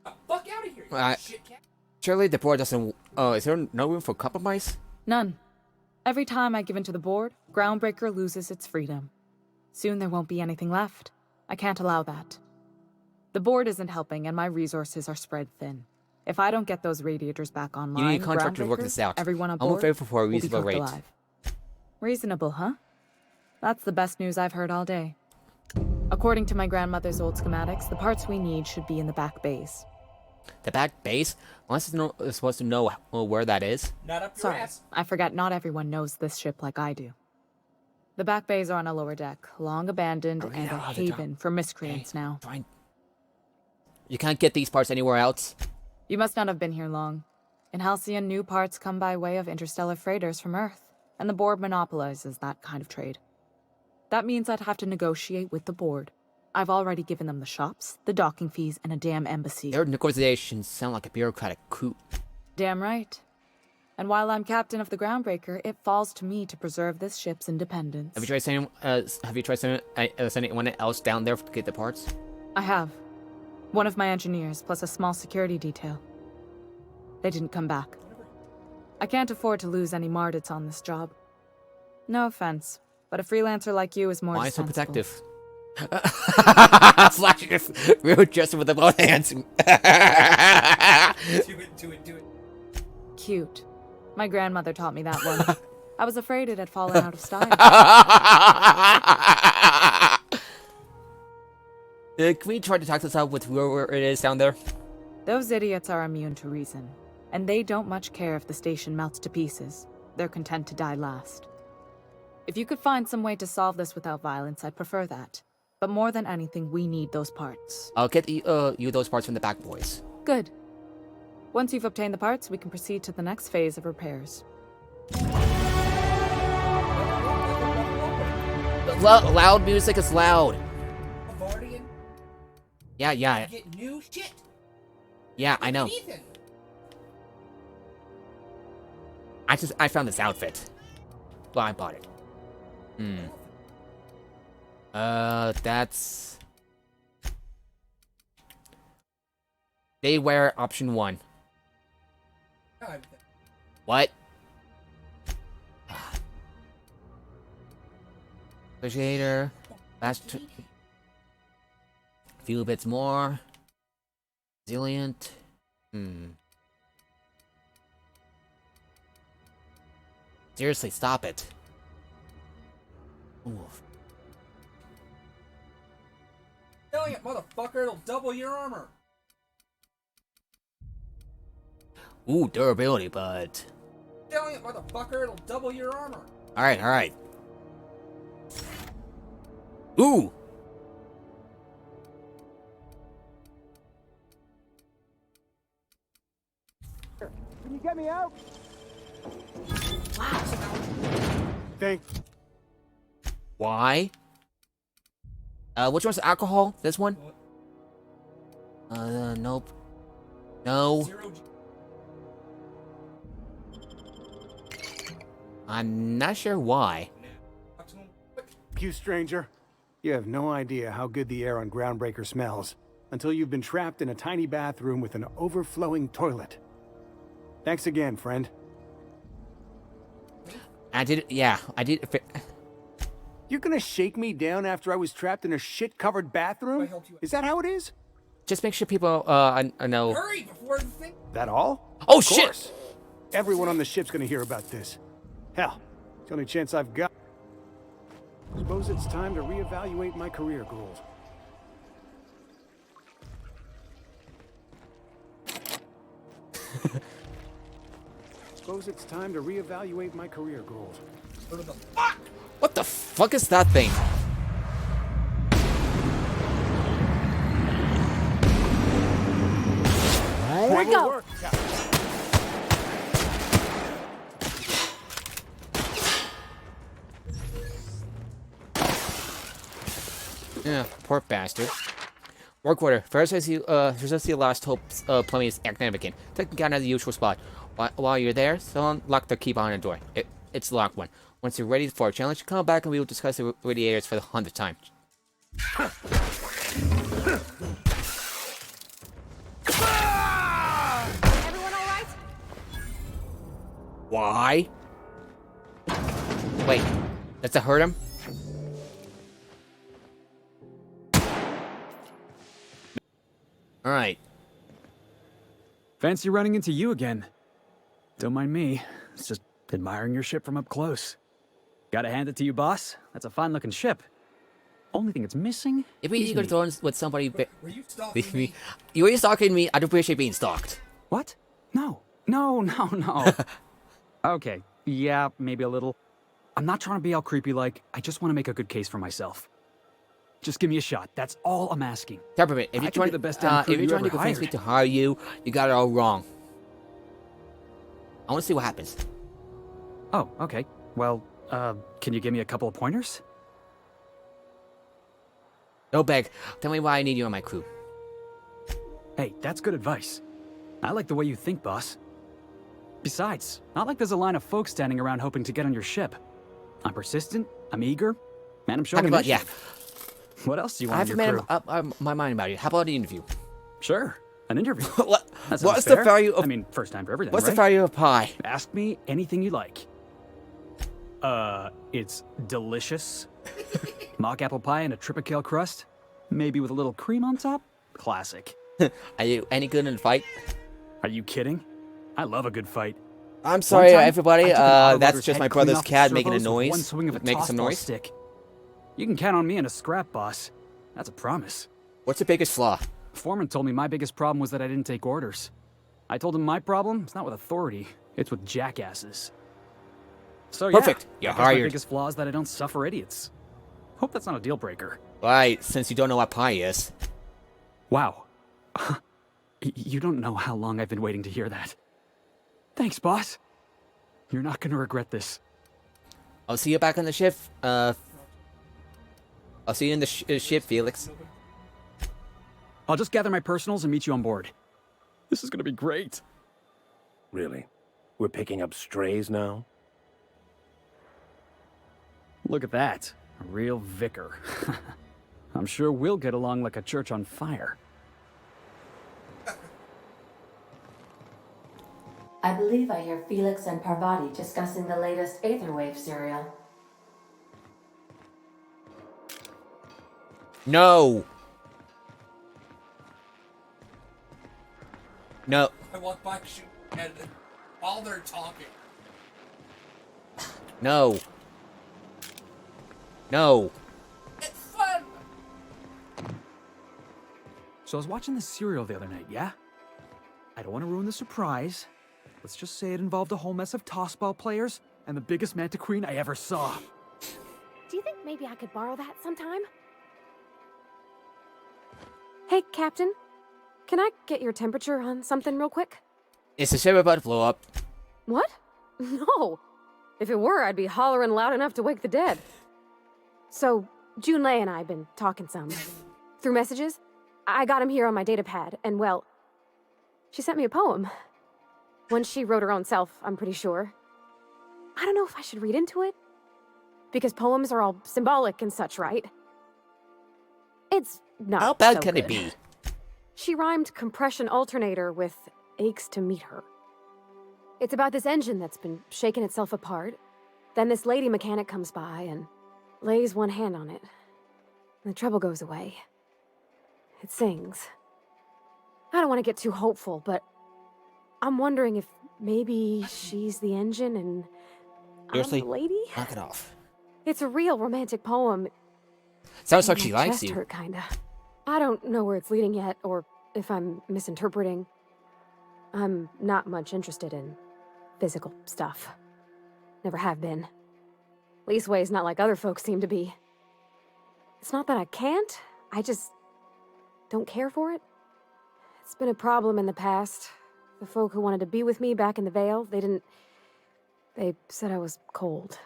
Fuck out of here, you shit cat! Surely the board doesn't... is there no room for compromise? None. Every time I give in to the board, Groundbreaker loses its freedom. Soon there won't be anything left. I can't allow that. The board isn't helping, and my resources are spread thin. If I don't get those radiators back online, You need a contractor to work Groundbreaker, this out. everyone I'm aboard available for a will be reasonable cooked rate. alive. Reasonable, huh? That's the best news I've heard all day. According to my grandmother's old schematics, the parts we need should be in the back bays. The back base? Unless it's supposed to know where that is. Not up your Sorry, ass. I forgot not everyone knows this ship like I do. The back bays are on a lower deck, long abandoned and a haven for miscreants now. You can't get these parts anywhere else? You must not have been here long. In Halcyon, new parts come by way of interstellar freighters from Earth, and the board monopolizes that kind of trade. That means I'd have to negotiate with the board. I've already given them the shops, the docking fees, and a damn embassy. Their negotiations sound like a bureaucratic coup. Damn right. And while I'm captain of the Groundbreaker, it falls to me to preserve this ship's independence. Have you tried sending anyone else down there to get the parts? I have. One of my engineers, plus a small security detail. They didn't come back. I can't afford to lose any Mardits on this job. No offense, but a freelancer like you is more Why so dispensable. protective? Flashing your real gesture with the both hands. Do it. Cute. My grandmother taught me that one. I was afraid it had fallen out of style. Can we try to talk this out with whoever it is down there? Those idiots are immune to reason, and they don't much care if the station melts to pieces. They're content to die last. If you could find some way to solve this without violence, I'd prefer that. But more than anything, we need those parts. I'll get you those parts from the back boys. Good. Once you've obtained the parts, we can proceed to the next phase of repairs. Loud music is loud. Vardian, Yeah. get new shit. Yeah, I know. Ethan. I found this outfit. Well, I bought it. That's... They wear option 1. What? Negotiator. Last... Few bits more. Resilient. Seriously, stop it. Oof. Telling it, motherfucker, it'll double your armor. Ooh, durability, but... Telling it, motherfucker, it'll double your armor. Alright. Ooh! Can you get me out? Thank. Why? Which one's alcohol? This one? Nope. No. I'm not sure why. You, stranger. You have no idea how good the air on Groundbreaker smells until you've been trapped in a tiny bathroom with an overflowing toilet. Thanks again, friend. I did. Yeah, I did. You're gonna shake me down after I was trapped in a shit-covered bathroom? Is that how it is? Just make sure people know. Hurry before the thing. That all? Oh Of shit! course. Everyone on the ship's gonna hear about this. Hell, it's the only chance I've got. Suppose it's time to reevaluate my career goals. Suppose it's time to reevaluate my career goals. What the fuck is that thing? Where'd it go? Yeah, poor bastard. Work order. First, I see the last hope plumbing is active again. Take it down at the usual spot. While you're there, someone lock the key behind the door. It's the locked one. Once you're ready for a challenge, come back and we will discuss the radiators for the 100th time. Everyone all right? Why? Wait, does that hurt him? Alright. Fancy running into you again. Don't mind me. It's just admiring your ship from up close. Gotta hand it to you, boss. That's a fine-looking ship. Only thing it's missing. If we could throw in with somebody, Were you stalking me? You were stalking me. I'd appreciate being stalked. What? No. No. Okay. Yeah, maybe a little. I'm not trying to be all creepy like. I just want to make a good case for myself. Just give me a shot. That's all I'm asking. Temperament. If you're trying to convince me to hire you, you got it all wrong. I want to see what happens. Oh, okay. Well, can you give me a couple of pointers? No beg. Tell me why I need you on my crew. Hey, that's good advice. I like the way you think, boss. Besides, not like there's a line of folks standing around hoping to get on your ship. I'm persistent, I'm eager, and I'm showing initiative. What else do you want I haven't made up my mind about it. How about an interview? Sure, an interview. What's the value of... I mean, first time for everything, What's right? the value of pie? Ask me anything you like. It's delicious. Mock apple pie and a tripicale crust. Maybe with a little cream on top. Classic. Are you any good in a fight? Are you kidding? I love a good fight. I'm sorry, everybody. That's just my brother's cat making a noise. One swing of a making some noise. Stick. You can count on me in a scrap, boss. That's a promise. What's the biggest flaw? Foreman told me my biggest problem was that I didn't take orders. I told him my problem is not with authority, it's with jackasses. So Perfect. Yeah, You're my hired. biggest flaw is that I don't suffer idiots. Hope that's not a deal breaker. Right, since you don't know what pie is. Wow. You don't know how long I've been waiting to hear that. Thanks, boss. You're not gonna regret this. I'll see you back on the ship. I'll see you in the ship, Felix. I'll just gather my personals and meet you on board. This is gonna be great. Really? We're picking up strays now? Look at that. A real vicar. I'm sure we'll get along like a church on fire. I believe I hear Felix and Parvati discussing the latest Aetherwave serial. No! No. I walk by and while they're talking. No. No. It's fun! So I was watching this serial the other night, yeah? I don't want to ruin the surprise. Let's just say it involved a whole mess of tossball players and the biggest manta queen I ever saw. Do you think maybe I could borrow that sometime? Hey, Captain. Can I get your temperature on something real quick? Is the ship about to blow up? What? No. If it were, I'd be hollering loud enough to wake the dead. So, Junlei and I have been talking some. Through messages, I got him here on my datapad, and well, she sent me a poem. One she wrote her own self, I'm pretty sure. I don't know if I should read into it. Because poems are all symbolic and such, right? It's not How bad so can it good. be? She rhymed compression alternator with aches to meet her. It's about this engine that's been shaking itself apart, Then this lady mechanic comes by and lays one hand on it. And the trouble goes away. It sings. I don't want to get too hopeful, but I'm wondering if maybe she's the engine and Seriously? I'm the lady? Knock it off. It's a real romantic poem. Sounds like And she my likes chest you. hurt, kinda. I don't know where it's leading yet, or if I'm misinterpreting. I'm not much interested in physical stuff. Never have been. Leastways, not like other folks seem to be. It's not that I can't, I just don't care for it. It's been a problem in the past. The folk who wanted to be with me back in the Vale, they said I was cold.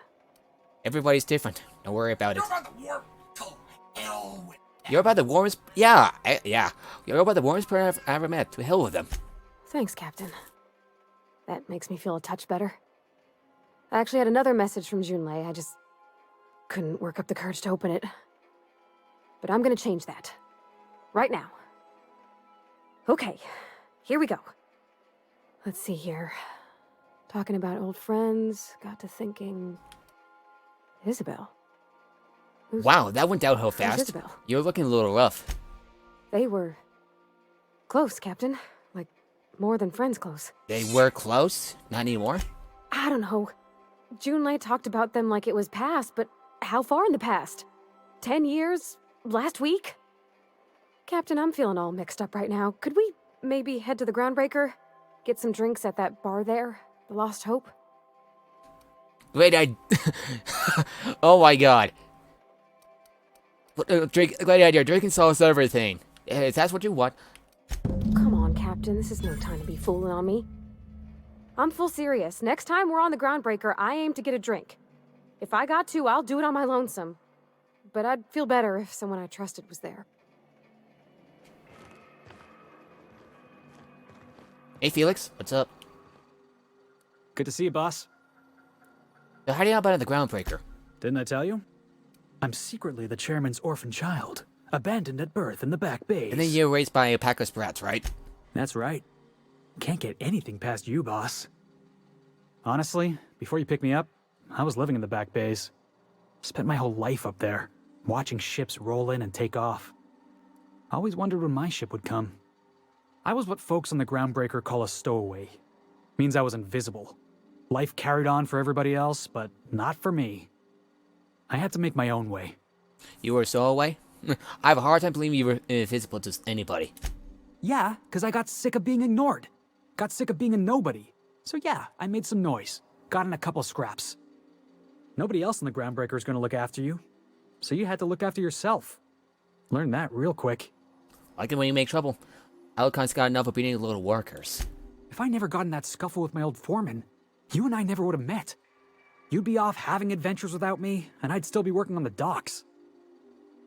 Everybody's different. Don't worry about it. You're about the warp to hell with You're about the warmest... Yeah, yeah. You're about the warmest person I've ever met. To hell with them. Thanks, Captain. That makes me feel a touch better. I actually had another message from Junlei. I just couldn't work up the courage to open it. But I'm gonna change that. Right now. Okay, here we go. Let's see here. Talking about old friends, got to thinking... Isabel. Wow, that went downhill fast. Isabel? You're looking a little rough. They were... close, Captain. Like, more than friends close. They were close? Not anymore? I don't know. Junlei talked about them like it was past, but how far in the past? 10 years? Last week? Captain, I'm feeling all mixed up right now. Could we maybe head to the Groundbreaker? Get some drinks at that bar there? The Lost Hope? Great Oh my god. Great idea. Drinking solves everything. If that's what you want. Come on, Captain. This is no time to be fooling on me. I'm full serious. Next time we're on the Groundbreaker, I aim to get a drink. If I got to, I'll do it on my lonesome. But I'd feel better if someone I trusted was there. Hey, Felix. What's up? Good to see you, boss. So how do you know about the Groundbreaker? Didn't I tell you? I'm secretly the chairman's orphan child, abandoned at birth in the back bays. And then you were raised by a pack of sprats, right? That's right. Can't get anything past you, boss. Honestly, before you picked me up, I was living in the back bays. Spent my whole life up there, watching ships roll in and take off. Always wondered when my ship would come. I was what folks on the Groundbreaker call a stowaway. Means I was invisible. Life carried on for everybody else, but not for me. I had to make my own way. You were a stowaway? I have a hard time believing you were invisible to anybody. Yeah, because I got sick of being ignored. Got sick of being a nobody. So yeah, I made some noise. Got in a couple scraps. Nobody else in the Groundbreaker is going to look after you. So you had to look after yourself. Learned that real quick. Like it when you make trouble. Alcon's got enough of beating the little workers. If I never got in that scuffle with my old foreman, you and I never would have met. You'd be off having adventures without me, and I'd still be working on the docks.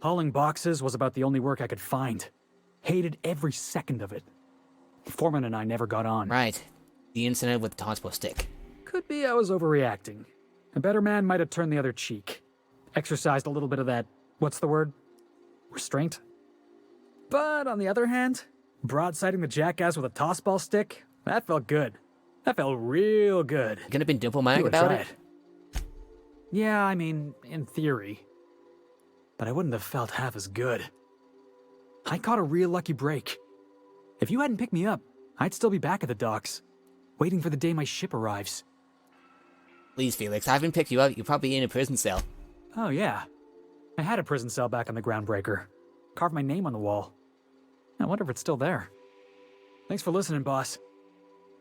Hauling boxes was about the only work I could find. Hated every second of it. Foreman and I never got on. Right. The incident with the Tonspo stick. Could be I was overreacting. A better man might have turned the other cheek. Exercised a little bit of that, what's the word? Restraint? But on the other hand, broadsiding the jackass with a tossball stick, that felt good. That felt real good. You could have been diplomatic You about tried. it. Yeah, I mean, in theory. But I wouldn't have felt half as good. I caught a real lucky break. If you hadn't picked me up, I'd still be back at the docks, waiting for the day my ship arrives. Please, Felix, I haven't picked you up. You're probably in a prison cell. Oh, yeah. I had a prison cell back on the Groundbreaker. Carved my name on the wall. I wonder if it's still there. Thanks for listening, boss.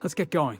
Let's get going.